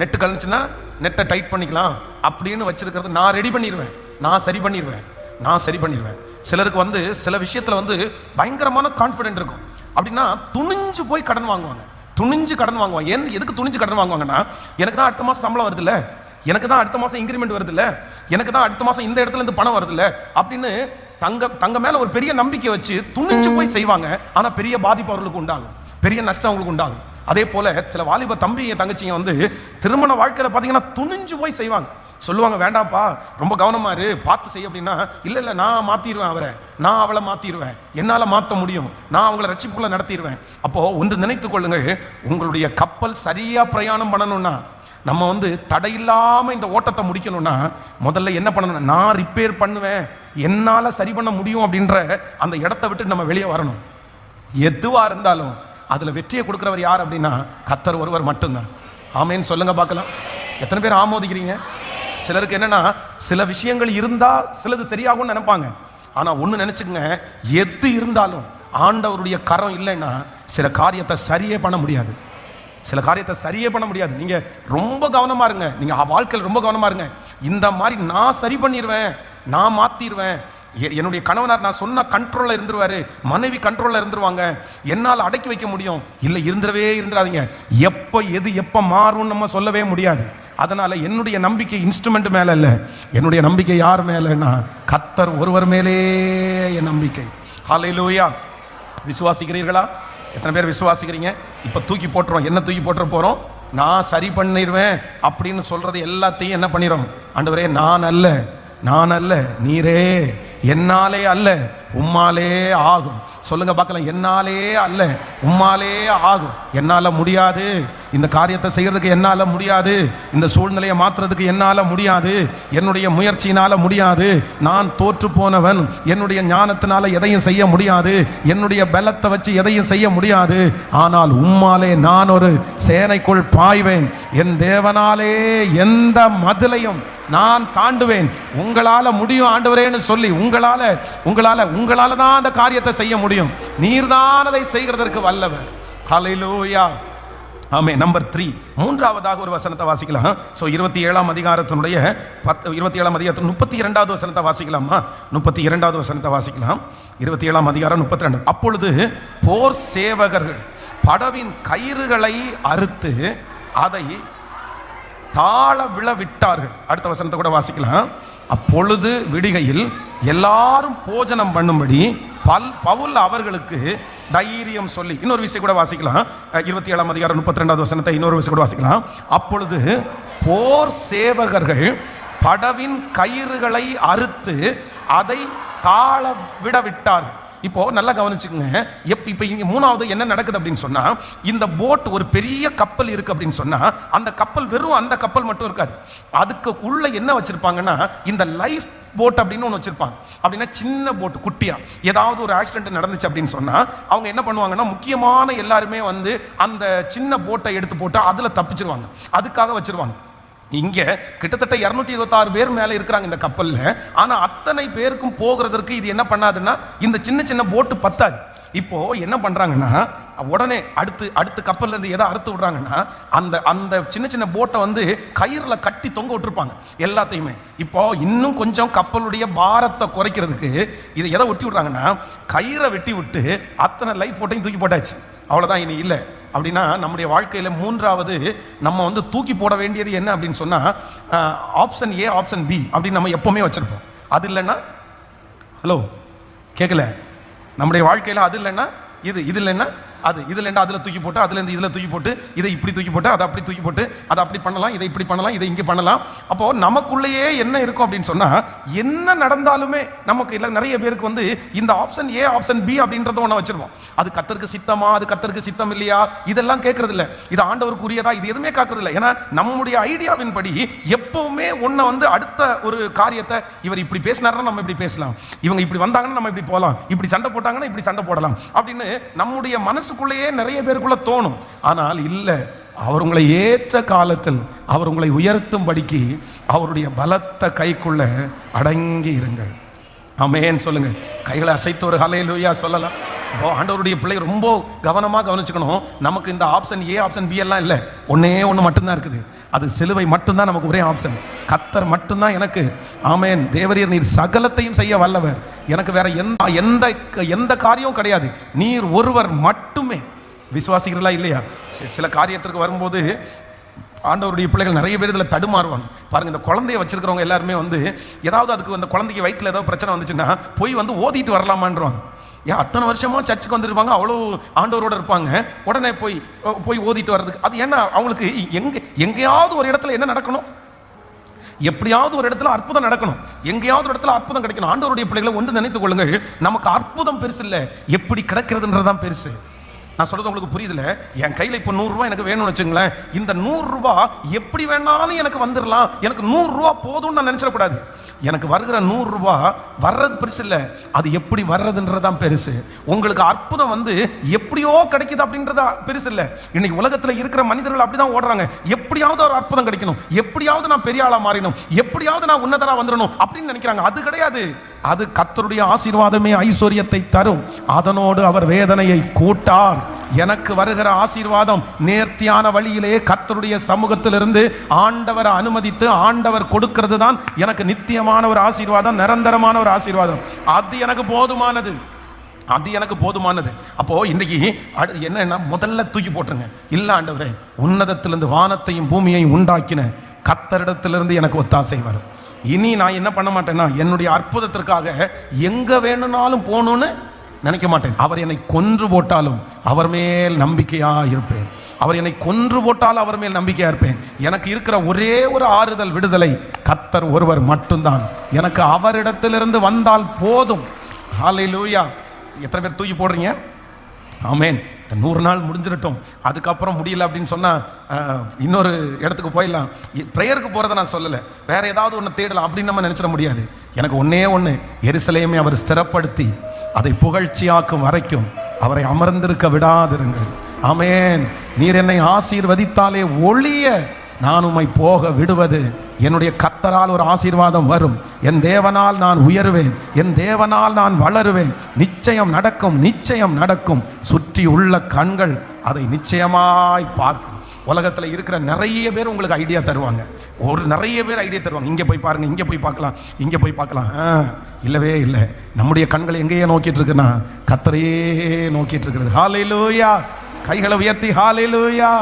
நெட்டு கழிச்சுன்னா நெட்டை டைட் பண்ணிக்கலாம் அப்படின்னு வச்சிருக்கிறது நான் ரெடி பண்ணிடுவேன், நான் சரி பண்ணிடுவேன், நான் சரி பண்ணிடுவேன். சிலருக்கு சில விஷயத்தில் பயங்கரமான கான்ஃபிடென்ட் இருக்கும். அப்படின்னா துணிஞ்சு போய் கடன் வாங்குவாங்க, துணிஞ்சு கடன் வாங்குவாங்க. எதுக்கு துணிஞ்சு கடன் வாங்குவாங்கன்னா, எனக்கு தான் அடுத்த மாதம் சம்பளம் வருதுல்ல, எனக்கு தான் அடுத்த மாதம் இன்க்ரிமெண்ட் வருதுல்ல, எனக்கு தான் அடுத்த மாதம் இந்த இடத்துல இருந்து பணம் வருதுல்ல அப்படின்னு தங்க மேல ஒரு பெரிய நம்பிக்கை வச்சு துணிஞ்சு போய் செய்வாங்க. ஆனா பெரிய பாதிப்பு அவர்களுக்கு உண்டாகும், பெரிய நஷ்டம் அவங்களுக்கு உண்டாகும். அதே போல சில வாலிப தம்பி தங்கச்சிங்க திருமண வாழ்க்கையில பாத்தீங்கன்னா துணிஞ்சு போய் செய்வாங்க. சொல்லுவாங்க, வேண்டாம்ப்பா ரொம்ப கவனமா இரு, பார்த்து செய்ய அப்படின்னா, இல்ல நான் மாத்திடுவேன் அவரை, நான் அவளை மாத்திடுவேன், என்னால மாற்ற முடியும், நான் அவங்கள ரட்சிப்புக்குள்ள நடத்திடுவேன். அப்போ ஒன்று நினைத்துக் கொள்ளுங்கள், உங்களுடைய கப்பல் சரியா பிரயாணம் பண்ணணும்னா, நம்ம தடையில்லாம இந்த ஓட்டத்தை முடிக்கணும்னா முதல்ல என்ன பண்ணணும்? நான் ரிப்பேர் பண்ணுவேன், என்னால சரி பண்ண முடியும் அப்படின்ற அந்த இடத்தை விட்டு நம்ம வெளியே வரணும். எதுவா இருந்தாலும் அதுல வெற்றியை கொடுக்கிறவர் யார் அப்படின்னா கர்த்தர் ஒருவர் மட்டும்தான். ஆமேன்னு சொல்லுங்க பார்க்கலாம். எத்தனை பேர் ஆமோதிக்கிறீங்க? சிலருக்கு என்னன்னா, சில விஷயங்கள் இருந்தா சிலது சரியாகும்னு நினைப்பாங்க. ஆனா ஒண்ணு நினைச்சுக்கங்க, எது இருந்தாலும் ஆண்டவருடைய கரம் இல்லைன்னா சில காரியத்தை சரியே பண்ண முடியாது, சில காரியத்தை சரியே பண்ண முடியாது. நீங்க ரொம்ப கவனமா இருங்க, நீங்க வாழ்க்கையில் ரொம்ப கவனமா இருங்க. இந்த மாதிரி நான் சரி பண்ணிடுவேன், நான் மாத்திடுவேன், என்னுடைய கணவனார் நான் சொன்ன கண்ட்ரோல்ல இருந்துருவாரு, மனைவி கண்ட்ரோல்ல இருந்துருவாங்க, என்னால் அடக்கி வைக்க முடியும். இல்லை, இருந்துடாதீங்க. எப்ப மாறும் நம்ம சொல்லவே முடியாது. அதனால என்னுடைய நம்பிக்கை இன்ஸ்ட்ருமெண்ட் மேல இல்ல, என்னுடைய நம்பிக்கை யார் மேலன்னா கர்த்தர் ஒருவர் மேலே என் நம்பிக்கை. ஹல்லேலூயா. விசுவாசிக்கிறீர்களா? எத்தனை பேர் விசுவாசிக்கிறீங்க? இப்ப தூக்கி போட்டுறோம். என்ன தூக்கி போட்டுற போறோம்? நான் சரி பண்ணிடுவேன் அப்படின்னு சொல்றது எல்லாத்தையும் என்ன பண்ணிடும்? ஆண்டவரே, நான் அல்ல நீரே, என்னாலே அல்ல உம்மாலே ஆகும். சொல்லுங்க பார்க்கலாம், என்னாலே அல்ல உம்மாலே ஆகும். என்னால முடியாது, இந்த காரியத்தை செய்யறதுக்கு என்னால முடியாது, இந்த சூழ்நிலையை மாற்றுறதுக்கு என்னால முடியாது, என்னுடைய முயற்சியினால முடியாது, நான் தோற்று போனவன், என்னுடைய ஞானத்தினால எதையும் செய்ய முடியாது, என்னுடைய பலத்தை வச்சு எதையும் செய்ய முடியாது. ஆனால் உம்மாலே நான் ஒரு சேனைக்குள் பாய்வேன், என் தேவனாலே எந்த மதிலையும் நான் தாண்டுவேன், உங்களால முடியும் ஆண்டவரேன்னு சொல்லி உங்களால தான் அந்த காரியத்தை செய்ய முடியும். நீர்தான் அதை செய்கிறதற்கு வல்லவர். ஹல்லேலூயா. ஆமே. நம்பர் 3, மூன்றாவதாக ஒரு வசனத்தை வாசிக்கலாம். 27ஆம் அதிகாரத்தினுடைய 27ஆம் அதிகாரத்தின் 32வது வசனத்தை வாசிக்கலாமா? 32வது வசனத்தை வாசிக்கலாம். 27ஆம் அதிகாரம் 32. அப்பொழுது போர் சேவகர்கள் படவின் கயிறுகளை அறுத்து அதை தாழ விழ விட்டார்கள். அடுத்த வசனத்தை கூட வாசிக்கலாம். அப்பொழுது விடுகையில் எல்லாரும் போஜனம் பண்ணும்படி பவுல் அவர்களுக்கு தைரியம் சொல்லி. இன்னொரு விஷயம் கூட வாசிக்கலாம். 27ஆம் அதிகாரம் 32வது வசனத்தை இன்னொரு விஷயம் கூட வாசிக்கலாம். அப்பொழுது போர் சேவகர்கள் படவின் கயிறுகளை அறுத்து அதை தாழ விட விட்டார்கள். இப்போ நல்லா கவனிச்சுக்கோங்க. இப்போ இங்க மூணாவது என்ன நடக்குது அப்படின்னு சொன்னா, இந்த போட் ஒரு பெரிய கப்பல் இருக்கு அப்படின்னு சொன்னா, அந்த கப்பல் வெறும் அந்த கப்பல் மட்டும் இருக்காது, அதுக்கு உள்ள என்ன வச்சிருப்பாங்கன்னா இந்த லைஃப் போட் அப்படின்னு ஒன்று வச்சிருப்பாங்க. அப்படின்னா சின்ன போட், குட்டியா ஏதாவது ஒரு ஆக்சிடென்ட் நடந்துச்சு அப்படின்னு சொன்னா அவங்க என்ன பண்ணுவாங்கன்னா, முக்கியமான எல்லாருமே அந்த சின்ன போட்டை எடுத்து போட்டு அதுல தப்பிச்சிருவாங்க, அதுக்காக வச்சிருவாங்க. இங்க கிட்டத்தட்ட 226 பேர் மேல இருக்கிறாங்க இந்த கப்பல்ல. ஆனா அத்தனை பேருக்கும் போகிறதற்கு இது என்ன பண்ணாதுன்னா, இந்த சின்ன சின்ன போட்டு பத்தாது. இப்போ என்ன பண்றாங்கன்னா, உடனே அடுத்து கப்பல்ல இருந்து எதை அறுத்து விடுறாங்கன்னா, அந்த சின்ன சின்ன போட்டை கயிறுல கட்டி தொங்க விட்டுருப்பாங்க எல்லாத்தையுமே. இப்போ இன்னும் கொஞ்சம் கப்பலுடைய பாரத்தை குறைக்கிறதுக்கு இதை எதை ஒட்டி விடுறாங்கன்னா, கயிறை வெட்டி விட்டு அத்தனை லைஃப் போட்டையும் தூக்கி போட்டாச்சு. அவ்வளவுதான், இனி இல்லை. அப்படின்னா நம்முடைய வாழ்க்கையில மூன்றாவது நம்ம தூக்கி போட வேண்டியது என்ன அப்படின்னு சொன்னா, ஆப்ஷன் ஏ ஆப்ஷன் பி அப்படின்னு நம்ம எப்பவுமே வச்சிருப்போம். அது இல்லைன்னா, ஹலோ கேட்கல, நம்முடைய வாழ்க்கையில அது இல்லைன்னா இது இல்லைன்னா அது இதுலேருந்து அதில் தூக்கி போட்டு, அதுலேருந்து இதில் தூக்கி போட்டு, இதை இப்படி தூக்கி போட்டு, அதை அப்படி தூக்கி போட்டு, அதை அப்படி பண்ணலாம், இதை இப்படி பண்ணலாம், இதை இங்கே பண்ணலாம். அப்போது நமக்குள்ளேயே என்ன இருக்கும் அப்படின்னு சொன்னால், என்ன நடந்தாலுமே நமக்கு இல்லை நிறைய பேருக்கு வந்து இந்த ஆப்ஷன் ஏ ஆப்ஷன் பி அப்படின்றத ஒன்று வச்சிருவோம். அது கர்த்தருக்கு சித்தமா, அது கர்த்தருக்கு சித்தம் இல்லையா, இதெல்லாம் கேட்கறது இல்லை. இது ஆண்டவருக்குரியதா, இது எதுவுமே கேட்கறது இல்லை. ஏன்னா நம்முடைய ஐடியாவின் படி எப்பவுமே ஒன்றை வந்து அடுத்த ஒரு காரியத்தை இவர் இப்படி பேசினாருன்னா நம்ம இப்படி பேசலாம், இவங்க இப்படி வந்தாங்கன்னா நம்ம இப்படி போகலாம், இப்படி சண்டை போட்டாங்கன்னா இப்படி சண்டை போடலாம் அப்படின்னு நம்முடைய மனசுக்குள்ளேயே நிறைய பேருக்குள்ள தோணும். ஆனால் இல்லை, அவர் உங்களை ஏற்ற காலத்தில் அவர் உங்களை உயர்த்தும்படிக்கு அவருடைய பலத்த கைக்குள்ள அடங்கி இருங்கள். ஆமென் சொல்லுங்க. கைகளை அசைத்து ஒரு ஹல்லேலூயா சொல்லலாம். ஆண்டவருடைய பிள்ளை ரொம்ப கவனமாக கவனிச்சுக்கணும். நமக்கு இந்த ஆப்ஷன் ஏ ஆப்ஷன் பி எல்லாம் இல்லை, ஒன்னே ஒன்று மட்டும்தான் இருக்குது. அது சிலுவை மட்டும்தான் நமக்கு ஒரே ஆப்ஷன். கர்த்தர் மட்டும்தான் எனக்கு. ஆமென். தேவரீர் நீர் சகலத்தையும் செய்ய வல்லவர், எனக்கு வேற எந்த எந்த காரியமும் கிடையாது, நீர் ஒருவர் மட்டுமே. விசுவாசிக்கிறீர்களா இல்லையா? சில காரியத்திற்கு வரும்போது ஆண்டவருடைய பிள்ளைகள் நிறைய பேர் இதில் தடுமாறுவாங்க. பாருங்க, இந்த குழந்தைய வச்சிருக்கிறவங்க எல்லாருமே வந்து ஏதாவது அதுக்கு அந்த குழந்தைக்கு வயிற்றில் ஏதாவது பிரச்சனை வந்துச்சுன்னா போய் வந்து ஓதிட்டு வரலாமான்றாங்க. ஏன் அத்தனை வருஷமா சர்ச்சுக்கு வந்துருப்பாங்க, அவ்வளோ ஆண்டவரோட இருப்பாங்க, உடனே போய் ஓதிட்டு வர்றதுக்கு அது ஏன்னா அவங்களுக்கு எங்கேயாவது ஒரு இடத்துல என்ன நடக்கணும், எப்படியாவது ஒரு இடத்துல அற்புதம் நடக்கணும், எங்கேயாவது ஒரு இடத்துல அற்புதம் கிடைக்கணும். ஆண்டவருடைய பிள்ளைகளை ஒன்று நினைத்துக் கொள்ளுங்கள், நமக்கு அற்புதம் பெருசு இல்லை, எப்படி கிடைக்கிறதுன்றதான் பெருசு. நான் சொல்றது உங்களுக்கு புரியுதுல? என் கையில் இப்போ 100 ரூபாய் எனக்கு வேணும்னு வச்சுங்களேன், இந்த 100 ரூபாய் எப்படி வேணாலும் எனக்கு வந்துடலாம், எனக்கு 100 ரூபாய் போதும்னு நான் நினைச்சிடக்கூடாது. எனக்கு வருகிற 100 ரூபாய் வர்றது பெருசு இல்லை, அது எப்படி வர்றதுன்றதான் பெருசு. உங்களுக்கு அற்புதம் வந்து எப்படியோ கிடைக்குது அப்படின்றத பெருசு இல்லை. இன்னைக்கு உலகத்தில் இருக்கிற மனிதர்கள் அப்படிதான் ஓடுறாங்க. எப்படியாவது ஒரு அற்புதம் கிடைக்கணும், எப்படியாவது நான் பெரிய ஆளா மாறினும், எப்படியாவது நான் உன்னதனா வந்துடணும் அப்படின்னு நினைக்கிறாங்க. அது கிடையாது. அது கர்த்தருடைய ஆசீர்வாதமே ஐஸ்வர்யத்தை தரும், அதனோடு அவர் வேதனையை கூட்டார். எனக்கு வருகிற ஆசீர்வாதம் நேர்த்தியான வழியிலே கர்த்தருடைய சமூகத்திலிருந்து ஆண்டவரை அனுமதித்து ஆண்டவர் கொடுக்கிறது தான் எனக்கு நித்தியமான ஒரு ஆசீர்வாதம், நிரந்தரமான ஒரு ஆசீர்வாதம். அது எனக்கு போதுமானது, அது எனக்கு போதுமானது. அப்போ இன்னைக்கு என்னன்னா, முதல்ல தூக்கி போட்டுருங்க, இல்ல ஆண்டவரே, உன்னதத்திலிருந்து வானத்தையும் பூமியையும் உண்டாக்கின கர்த்தரிடத்திலிருந்து எனக்கு ஒத்தாசை வரும். இனி நான் என்ன பண்ண மாட்டேன்னா, என்னுடைய அற்புதத்திற்காக எங்க வேணும்னாலும் போகணும்னு நினைக்க மாட்டேன். அவர் என்னை கொன்று போட்டாலும் அவர் மேல் நம்பிக்கையா இருப்பேன், அவர் என்னை கொன்று போட்டாலும் அவர் மேல் நம்பிக்கையா இருப்பேன். எனக்கு இருக்கிற ஒரே ஒரு ஆறுதல், விடுதலை கர்த்தர் ஒருவர் மட்டும்தான். எனக்கு அவரிடத்திலிருந்து வந்தால் போதும். ஹல்லேலூயா. எத்தனை பேர் தூக்கி போடுறீங்க? ஆமென். 100 நாள் முடிஞ்சிடட்டும், அதுக்கப்புறம் முடியல அப்படின்னு சொன்னால் இன்னொரு இடத்துக்கு போயிடலாம். ப்ரேயருக்கு போகிறத நான் சொல்லலை, வேற ஏதாவது ஒன்று தேடலாம் அப்படின்னு நம்ம நினச்சிட முடியாது. எனக்கு ஒன்றே ஒன்று, எருசலேமை அவர் ஸ்திரப்படுத்தி அதை புகழ்ச்சியாக்கும் வரைக்கும் அவரை அமர்ந்திருக்க விடாதிருங்கள். ஆமென். நீர் என்னை ஆசீர்வதித்தாலே ஒழிய நான் உம்மை போக விடுவது. என்னுடைய கர்த்தரால் ஒரு ஆசீர்வாதம் வரும், என் தேவனால் நான் உயருவேன், என் தேவனால் நான் வளருவேன். நிச்சயம் நடக்கும், நிச்சயம் நடக்கும். சுற்றி உள்ள கண்கள் அதை நிச்சயமாய் பார்க்கும். உலகத்தில் இருக்கிற நிறைய பேர் உங்களுக்கு ஐடியா தருவாங்க, நிறைய பேர் ஐடியா தருவாங்க. இங்கே போய் பாருங்க, இங்கே போய் பார்க்கலாம், இங்கே போய் பார்க்கலாம். இல்லவே இல்லை. நம்முடைய கண்கள் எங்கேயே நோக்கிட்டு இருக்குன்னா கர்த்தரையே நோக்கிட்டு இருக்கிறது. ஹல்லேலூயா. கைகளை உயர்த்தி ஹல்லேலூயா.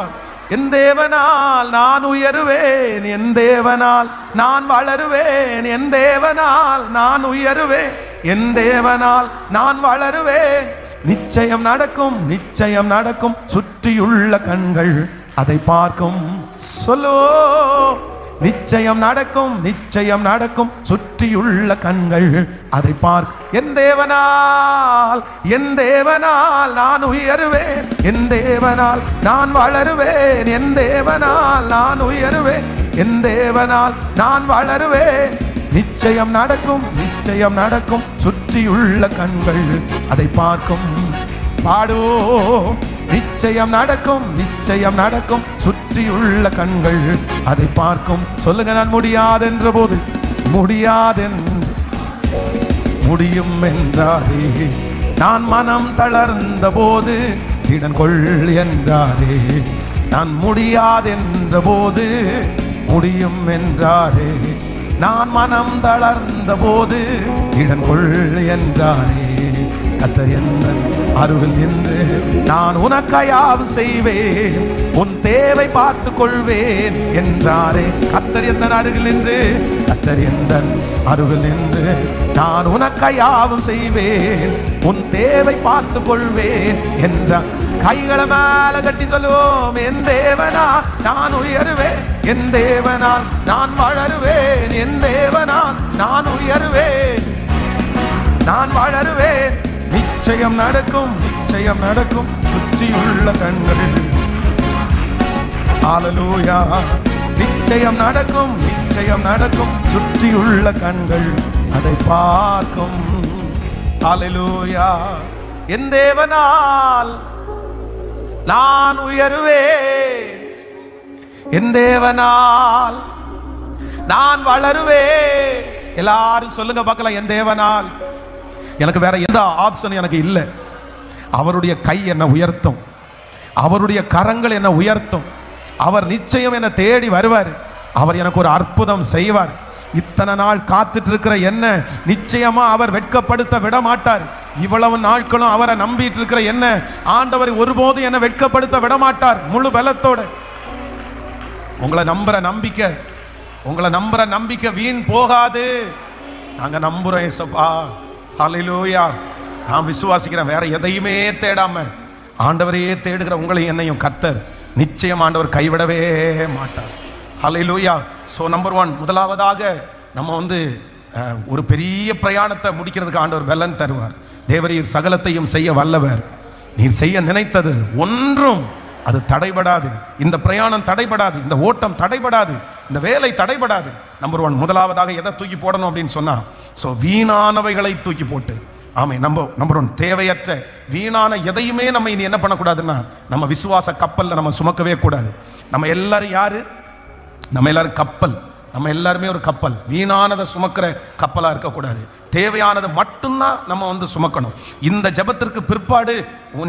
என் தேவனால் நான் உயருவேன், என் தேவனால் நான் வளருவேன், என் தேவனால் நான் உயருவேன், என் தேவனால் நான் வளருவேன். நிச்சயம் நடக்கும், நிச்சயம் நடக்கும். சுற்றியுள்ள கண்கள் அதை பார்க்கும். சொல்லோ, நிச்சயம் நடக்கும், நிச்சயம் நடக்கும். சுற்றியுள்ள கண்கள் அதை பார்க்கும். என் தேவனால், என் தேவனால் நான் உயருவேன், என் தேவனால் நான் வளருவேன், என் தேவனால் நான் உயருவேன், என் தேவனால் நான் வளருவேன். நிச்சயம் நடக்கும், நிச்சயம் நடக்கும். சுற்றியுள்ள கண்கள் அதை பார்க்கும். பாடுவோம். நிச்சயம் நடக்கும், நிச்சயம் நடக்கும். சுற்றியுள்ள கண்கள் அதை பார்க்கும். சொல்லுங்க, நான் முடியாதென்ற போது முடியாதென்று முடியும் என்றாரே, நான் மனம் தளர்ந்த போது திடன் கொள் என்றாரே, நான் முடியாதென்ற போது முடியும் என்றாரே, நான் மனம் தளர்ந்த போது திடன் கொள் என்றாரே. கர்த்தர் என்ன அருகில் நின்று நான் உனக்காயாவு செய்வேன், உன் தேவை பார்த்து கொள்வேன் என்றாரே. கர்த்தர் என்ன அருகில் நின்று கர்த்தர் எந்தன் அருகில் நின்று நான் உனக்காய் யாவும் செய்வேன், உன் தேவை பார்த்து கொள்வேன் என்றார். கைகளை மேல கட்டி சொல்லுவோம், என் தேவனால் நான் உயருவேன், என் தேவனால் நான் வளருவேன், என் தேவனால் நான் உயருவேன், நான் வளருவேன். நிச்சயம் நடக்கும், நிச்சயம் நடக்கும் சுற்றியுள்ள கண்கள். ஹல்லேலூயா. நிச்சயம் நடக்கும், நிச்சயம் நடக்கும் சுற்றியுள்ள கண்கள் அதை பார்க்கும். ஹல்லேலூயா. என் தேவனால் நான் உயருவேன், என் தேவனால் நான் வளருவேன். எல்லாரும் சொல்லுங்க பார்க்கலாம், என் தேவனால். எனக்கு வேற எந்த ஆப்ஷன் எனக்கு இல்லை. அவருடைய கை என்னை உயர்த்தும், அவருடைய கரங்கள் என்னை உயர்த்தும். அவர் நிச்சயம் என்னை தேடி வருவார், அவர் எனக்கு ஒரு அற்புதம் செய்வார். இத்தனை நாள் காத்துட்டு இருக்கிற என்ன நிச்சயமா அவர் வெட்கப்படுத்த விட மாட்டார். இவ்வளவு நாட்களும் அவரை நம்பிட்டு இருக்கிற என்ன ஆண்டவர் ஒருபோதும் என்ன வெட்கப்படுத்த விட மாட்டார். முழு பலத்தோட உங்களை நம்புற நம்பிக்கை வீண் போகாது. நாங்க நம்புறோம் ஏசப்பா. ஹல்லேலூயா. நான் விசுவாசிக்கிறேன், வேற எதையுமே தேடாம ஆண்டவரையே தேடுகிற உங்களை என்னையும் கர்த்தர் நிச்சயம் ஆண்டவர் கைவிடவே மாட்டார். ஹல்லேலூயா. ஸோ நம்பர் 1, முதலாவதாக நம்ம ஒரு பெரிய பிரயாணத்தை முடிக்கிறதுக்கு ஆண்டவர் பலன் தருவார். தேவரீர் சகலத்தையும் செய்ய வல்லவர். நீர் செய்ய நினைத்தது ஒன்றும் அது தடைபடாது. இந்த பிரயாணம் தடைபடாது, இந்த ஓட்டம் தடைபடாது, இந்த வேலை தடைபடாது. நம்பர் 1, முதலாவதாக எதை தூக்கி போடணும் அப்படின்னு சொன்னா, ஸோ வீணானவைகளை தூக்கி போட்டு, ஆமே, நம்பர் 1 தேவையற்ற வீணான எதையுமே நம்ம இனி என்ன பண்ணக்கூடாதுன்னா, நம்ம விசுவாச கப்பல்ல நம்ம சுமக்கவே கூடாது. நம்ம எல்லாரும் யாரு? நம்ம எல்லாரும் கப்பல். நம்ம எல்லாருமே ஒரு கப்பல். வீணானதை சுமக்கிற கப்பலாக இருக்கக்கூடாது. தேவையானதை மட்டும்தான் நம்ம சுமக்கணும். இந்த ஜெபத்திற்கு பிற்பாடு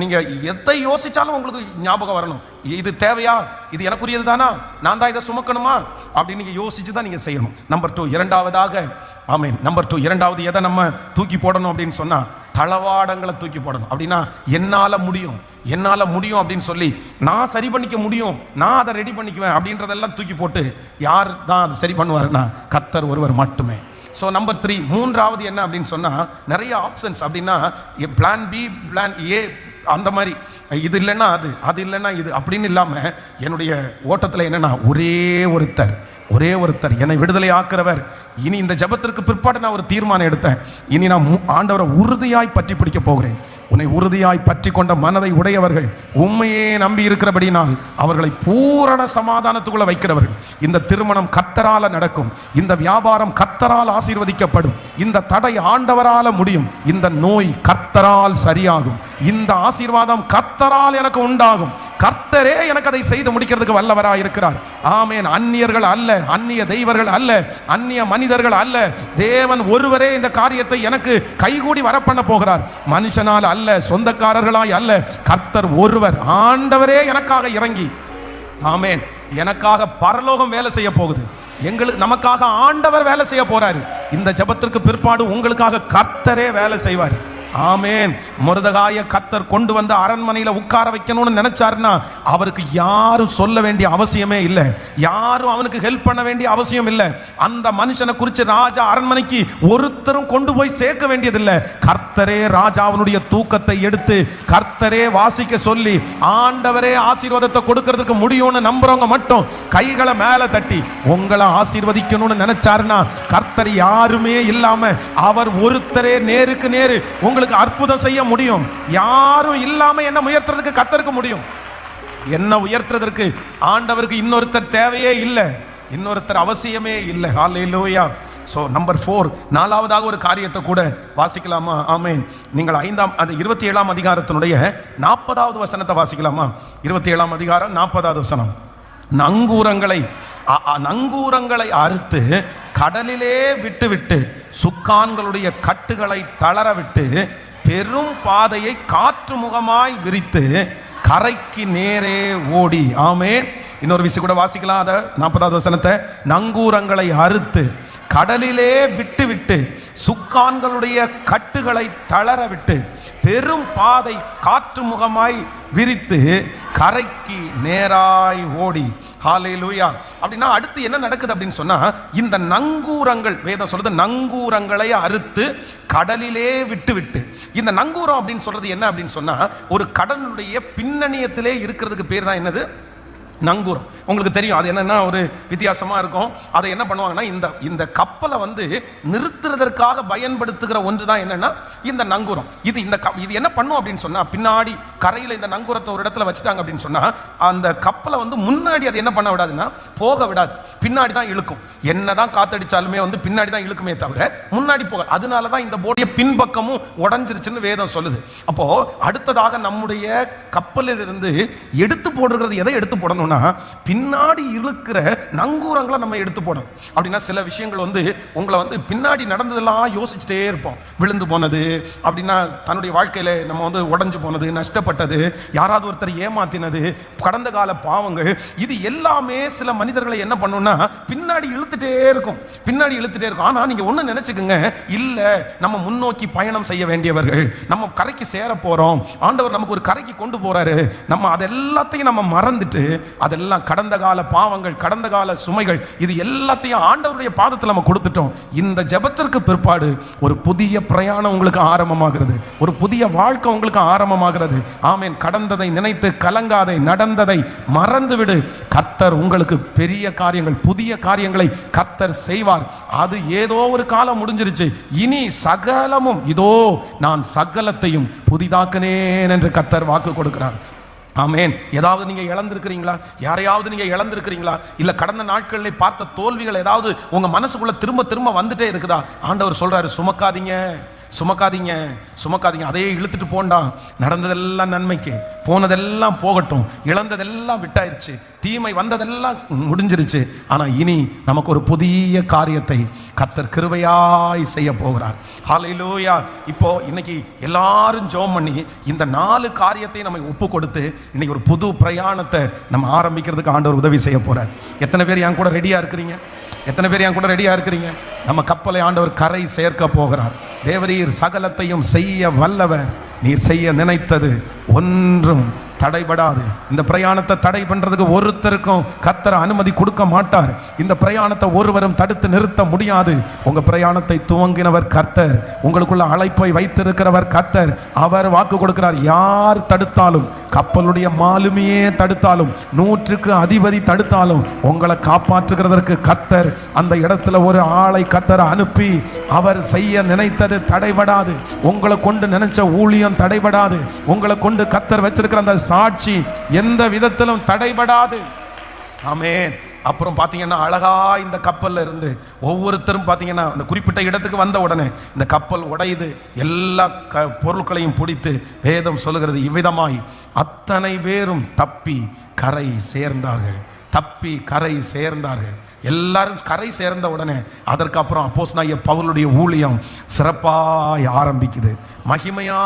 நீங்கள் எதை யோசித்தாலும் உங்களுக்கு ஞாபகம் வரணும், இது தேவையா, இது எனக்குரியது தானா, நான் தான் இதை சுமக்கணுமா அப்படின்னு நீங்கள் யோசிச்சு தான் நீங்கள் செய்யணும். நம்பர் 2, இரண்டாவதாக, ஆமீன், நம்பர் 2 இரண்டாவது எதை நம்ம தூக்கி போடணும் அப்படின்னு சொன்னால், தளவாடங்களை தூக்கி போடணும். அப்படின்னா என்னால் முடியும் அப்படின்னு சொல்லி நான் சரி பண்ணிக்க முடியும், நான் அதை ரெடி பண்ணிக்குவேன் அப்படின்றதெல்லாம் தூக்கி போட்டு, யார் தான் அதை சரி பண்ணுவாருன்னா கர்த்தர் ஒருவர் மட்டுமே. ஸோ நம்பர் 3, மூன்றாவது என்ன அப்படின்னு சொன்னால், நிறைய ஆப்ஷன்ஸ். அப்படின்னா பிளான் பி, பிளான் ஏ, அந்த மாதிரி இது இல்லைன்னா அது இல்லைன்னா இது அப்படின்னு இல்லாமல், என்னுடைய ஓட்டத்தில் என்னென்னா ஒரே ஒருத்தர் என்னை விடுதலை ஆக்குறவர். இனி இந்த ஜெபத்திற்கு பிற்பாடு நான் ஒரு தீர்மானம் எடுத்தேன். இனி நான் ஆண்டவரை உறுதியாய் பற்றி பிடிக்க போகிறேன். உன்னை உறுதியாய் பற்றி கொண்ட மனதை உடையவர்கள், உண்மையே நம்பி இருக்கிறபடினால் அவர்களை பூரண சமாதானத்துக்குள்ள வைக்கிறவர்கள். இந்த திருமணம் கர்த்தரால நடக்கும், இந்த வியாபாரம் கர்த்தரால் ஆசீர்வதிக்கப்படும், இந்த தடை ஆண்டவரால முடியும், இந்த நோய் கர்த்தரால் சரியாகும், இந்த ஆசீர்வாதம் கர்த்தரால் எனக்கு உண்டாகும். கர்த்தரே எனக்கு அதை செய்து முடிக்கிறதுக்கு வல்லவராக இருக்கிறார். ஆமேன். அந்நியர்கள் அல்ல, அந்நிய தெய்வர்கள் அல்ல, அந்நிய மனிதர்கள் அல்ல, தேவன் ஒருவரே இந்த காரியத்தை எனக்கு கைகூடி வரப்பண்ண போகிறார். மனுஷனால் அல்ல, சொந்தக்காரர்களாய் அல்ல, கர்த்தர் ஒருவர், ஆண்டவரே எனக்காக இறங்கி, ஆமேன், எனக்காக பரலோகம் வேலை செய்ய போகுது. நமக்காக ஆண்டவர் வேலை செய்ய போறாரு. இந்த ஜெபத்திற்கு பிற்பாடு உங்களுக்காக கர்த்தரே வேலை செய்வார். ஆமேன். மொர்தெகாய கர்த்தர் கொண்டு வந்து அரண்மனையில் உட்கார வைக்கணும்னு நினைச்சாருன்னா, அவருக்கு யாரும் சொல்ல வேண்டிய அவசியமே இல்லை, யாரும் அவனுக்கு ஹெல்ப் பண்ண வேண்டிய அவசியம் இல்லை. அந்த மனுஷனை குறித்து ராஜா அரண்மனைக்கு ஒருத்தரும் கொண்டு போய் சேர்க்க வேண்டியதில்லை. கர்த்தரே ராஜாவினுடைய தூக்கத்தை எடுத்து கர்த்தரே வாசிக்க சொல்லி, ஆண்டவரே ஆசீர்வாதத்தை கொடுக்கறதுக்கு முடியும்னு நம்புறவங்க மட்டும் கைகளை மேல தட்டி உங்களை ஆசீர்வதிக்கணும்னு நினைச்சாருன்னா, கர்த்தர் யாருமே இல்லாம அவர் ஒருத்தரே நேருக்கு நேரு உங்களுக்கு அற்புதம் செய்ய முடியும். யாரும் இல்லாம என்ன உயர்த்துறதுக்கு கர்த்தருக்கு முடியும். என்ன உயர்த்துறதற்கு ஆண்டவருக்கு இன்னொருத்தர் தேவையே இல்லை, இன்னொருத்தர் அவசியமே இல்லை. ஹல்லேலூயா. ஸோ நம்பர் 4, நாலாவதாக ஒரு காரியத்தை கூட வாசிக்கலாமா? ஆமேன். நீங்கள் 27ஆம் அதிகாரத்தினுடைய 40வது வசனத்தை வாசிக்கலாமா? 27ஆம் அதிகாரம் 40வது வசனம். நங்கூரங்களை அறுத்து கடலிலே விட்டுவிட்டு சுக்கான்களுடைய கட்டுகளை தளர விட்டு பெரும் பாதையை காற்று முகமாய் விரித்து கரைக்கு நேரே ஓடி. ஆமேன். இன்னொரு விஷயம் கூட வாசிக்கலாம், அதை 40வது வசனத்தை. நங்கூரங்களை அறுத்து கடலிலே விட்டுவிட்டு சுக்கான்களுடைய கட்டுகளை தளர விட்டு பெரும் பாதை காற்று முகமாய் விரித்து கரைக்கு நேராய் ஓடி. ஹல்லேலூயா. அப்படின்னா அடுத்து என்ன நடக்குது அப்படின்னு சொன்னா, இந்த நங்கூரங்கள், வேதம் சொல்றது நங்கூரங்களை அறுத்து கடலிலே விட்டு விட்டு. இந்த நங்கூரம் அப்படின்னு சொல்றது என்ன அப்படின்னு சொன்னா, ஒரு கடலுடைய பின்னணியத்திலே இருக்கிறதுக்கு பேர் தான் என்னது? நங்கூரம். உங்களுக்கு தெரியும் அது என்னன்னா ஒரு வித்தியாசமா இருக்கும். அதை என்ன பண்ணுவாங்கன்னா, இந்த கப்பலை நிறுத்துறதற்காக பயன்படுத்துகிற ஒன்று தான் என்னன்னா இந்த நங்கூரம். இது என்ன பண்ணும் அப்படின்னு சொன்னா, பின்னாடி கரையில் இந்த நங்கூரத்தை ஒரு இடத்துல வச்சுட்டாங்க அப்படின்னு சொன்னா, அந்த கப்பலை முன்னாடி அது என்ன பண்ண விடாதுன்னா போக விடாது, பின்னாடி தான் இழுக்கும். என்னதான் காத்தடிச்சாலுமே பின்னாடி தான் இழுக்குமே தவிர முன்னாடி போக. அதனால தான் இந்த போடைய பின்பக்கமும் உடஞ்சிருச்சுன்னு வேதம் சொல்லுது. அப்போ அடுத்ததாக நம்முடைய கப்பலில் இருந்து எடுத்து போடுறது எதை எடுத்து போடணும்? பின்னாடி இழுக்கிற நங்கூரங்களை நம்ம எடுத்து போடணும். அப்படின்னா சில விஷயங்கள் உங்களை பின்னாடி நடந்ததெல்லாம் யோசிச்சுட்டே இருப்போம். விழுந்து போனது அப்படின்னா, தன்னுடைய வாழ்க்கையில நம்ம உடைஞ்சு போனது, நஷ்டப்பட்டது, யாராவது ஒருத்தர் ஏமாத்தினது, கடந்த கால பாவங்கள், இது எல்லாமே சில மனிதர்களை என்ன பண்ணும்னா பின்னாடி இழுத்துட்டே இருக்கும், பின்னாடி இழுத்துட்டே இருக்கும். ஆனா நீங்க ஒண்ணு நினைச்சுக்குங்க, இல்ல நம்ம முன்னோக்கி பயணம் செய்ய வேண்டியவர்கள், நம்ம கரைக்கு சேர போறோம், ஆண்டவர் நமக்கு ஒரு கரைக்கு கொண்டு போறாரு, நம்ம அதெல்லாத்தையும் நம்ம மறந்துட்டு அதெல்லாம் கடந்த கால பாவங்கள், கடந்த கால சுமைகள், இது எல்லாத்தையும் ஆண்டவருடைய பாதத்தில் நம்ம கொடுத்துட்டோம். இந்த ஜெபத்திற்கு பிற்பாடு ஒரு புதிய பிரயாணம் உங்களுக்கு ஆரம்பமாகிறது, ஒரு புதிய வாழ்க்கை உங்களுக்கு ஆரம்பமாகிறது. ஆமென். கடந்ததை நினைத்து கலங்காதே, நடந்ததை மறந்துவிடு. கர்த்தர் உங்களுக்கு பெரிய காரியங்கள், புதிய காரியங்களை கர்த்தர் செய்வார். அது ஏதோ ஒரு காலம் முடிஞ்சிருச்சு, இனி சகலமும், இதோ நான் சகலத்தையும் புதிதாக்கினேன் என்று கர்த்தர் வாக்கு கொடுக்கிறார். ஆமென். ஏதாவது நீங்க இழந்திருக்கிறீங்களா? யாரையாவது நீங்க இழந்திருக்கிறீங்களா? இல்ல கடந்த நாட்களில் பார்த்த தோல்விகள் ஏதாவது உங்க மனசுக்குள்ள திரும்ப திரும்ப வந்துட்டே இருக்குதா? ஆண்டவர் சொல்றாரு, சுமக்காதீங்க, சுமக்காதீங்க, சுமக்காதீங்க, அதையே இழுத்துட்டு போண்டா. நடந்ததெல்லாம் நன்மைக்கு, போனதெல்லாம் போகட்டும், இழந்ததெல்லாம் விட்டாயிருச்சு, தீமை வந்ததெல்லாம் முடிஞ்சிருச்சு. ஆனா இனி நமக்கு ஒரு புதிய காரியத்தை கர்த்தர் கிருபையாய் செய்ய போகிறார். ஹல்லேலூயா. இப்போ இன்னைக்கு எல்லாரும் ஜெபம் பண்ணி இந்த 4 காரியத்தை நம்ம ஒப்பு கொடுத்து இன்னைக்கு ஒரு புது பிரயாணத்தை நம்ம ஆரம்பிக்கிறதுக்கு ஆண்டவர் உதவி செய்ய போறார். எத்தனை பேர் என் கூட ரெடியா இருக்கிறீங்க? எத்தனை பேர் என் கூட ரெடியா இருக்கிறீங்க? நம்ம கப்பலை ஆண்டவர் கரை சேர்க்க போகிறார். தேவரீர் சகலத்தையும் செய்ய வல்லவர். நீர் செய்ய நினைத்தது ஒன்றும் தடைபடாது. இந்த பிரயாணத்தை தடை பண்றதுக்கு ஒருத்தருக்கும் கர்த்தர் அனுமதி கொடுக்க மாட்டார். இந்த பிரயாணத்தை ஒருவரும் தடுத்து நிறுத்த முடியாது. உங்க பிரயாணத்தை துவங்கினவர் கர்த்தர், உங்களுக்குள்ள அழைப்பை வைத்திருக்கிறவர் கர்த்தர். அவர் வாக்கு கொடுக்கிறார், யார் தடுத்தாலும், கப்பலுடைய மாலுமியே தடுத்தாலும், 100க்கு அதிபதி தடுத்தாலும், உங்களை காப்பாற்றுகிறதற்கு கர்த்தர் அந்த இடத்துல ஒரு ஆளை கர்த்தர் அனுப்பி அவர் செய்ய நினைத்தது தடைபடாது. உங்களை கொண்டு நினைச்ச ஊழியம் தடைபடாது. உங்களை கொண்டு கர்த்தர் வச்சிருக்கிற அந்த சாட்சி எந்த விதத்திலும் தடைபடாது. ஆமென். அப்புறம் பார்த்தீங்கன்னா அழகா இந்த கப்பல்ல இருந்து ஒவ்வொருத்தரும் பார்த்தீங்கன்னா அந்த குறிப்பிட்ட இடத்துக்கு வந்த உடனே இந்த கப்பல் உடையுது. எல்லா பொருட்களையும் பிடித்து வேதம் சொல்லுகிறது, இவ்விதமாய் அத்தனை பேரும் தப்பி கரை சேர்ந்தார்கள். தப்பி கரை சேர்ந்தார்கள். எல்லாரும் கரை சேர்ந்த உடனே அதற்கப்புறம் அப்போஸ்தலனாகிய பவுலுடைய ஊழியம் சிறப்பாய் ஆரம்பிக்குது, மகிமையா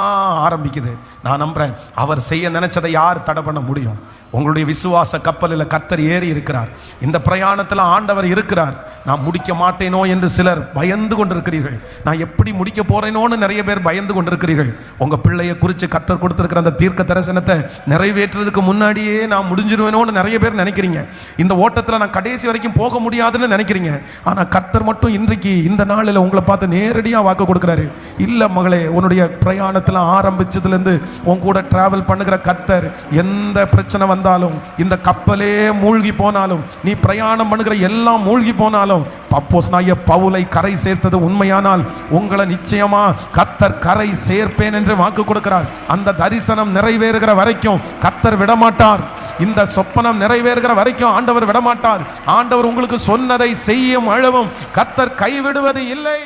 ஆரம்பிக்குது. நான் நம்புறேன், அவர் செய்ய நினைச்சதை யார் தடை பண்ண முடியும்? உங்களுடைய விசுவாச கப்பலில் கர்த்தர் ஏறி இருக்கிறார். இந்த பிரயாணத்தில் ஆண்டவர் இருக்கிறார். நான் முடிக்க மாட்டேனோ என்று சிலர் பயந்து கொண்டிருக்கிறீர்கள். நான் எப்படி முடிக்க போறேனோன்னு நிறைய பேர் பயந்து கொண்டிருக்கிறீர்கள். உங்க பிள்ளையை குறித்து கர்த்தர் கொடுத்திருக்கிற அந்த தீர்க்க தரிசனத்தை நிறைவேற்றுறதுக்கு முன்னாடியே நான் முடிஞ்சிருவேனோன்னு நிறைய பேர் நினைக்கிறீங்க. இந்த ஓட்டத்தில் நான் கடைசி வரைக்கும் போக முடியாதுன்னு நினைக்கிறீங்க. ஆனா கர்த்தர் மட்டும் இன்றைக்கு இந்த நாளில் உங்களை பார்த்து நேரடியாக வாக்கு கொடுக்கிறாரு. இல்ல மகளே, உன்னுடைய பிரயாணத்தில் ஆரம்பிச்சதுல இருந்து உன் கூட டிராவல் பண்ணுகிற கர்த்தர் எந்த பிரச்சனை வந்தாலும், இந்த கப்பலே மூழ்கி போனாலும், நீ பிரயாணம் பண்ணுகிற எல்லாம் மூழ்கி போனாலும், அப்போஸ்தலனாகிய பவுலை கரை சேர்த்தது உண்மையானால் உங்களை நிச்சயமா கர்த்தர் கரை சேர்ப்பேன் என்று வாக்கு கொடுக்கிறார். அந்த தரிசனம் நிறைவேறுகிற வரைக்கும் கர்த்தர் விடமாட்டார். இந்த சொப்பனம் நிறைவேறுகிற வரைக்கும் ஆண்டவர் விடமாட்டார். ஆண்டவர் உங்களுக்கு சொன்னதை செய்யும் அளவும் கர்த்தர் கைவிடுவது இல்லை.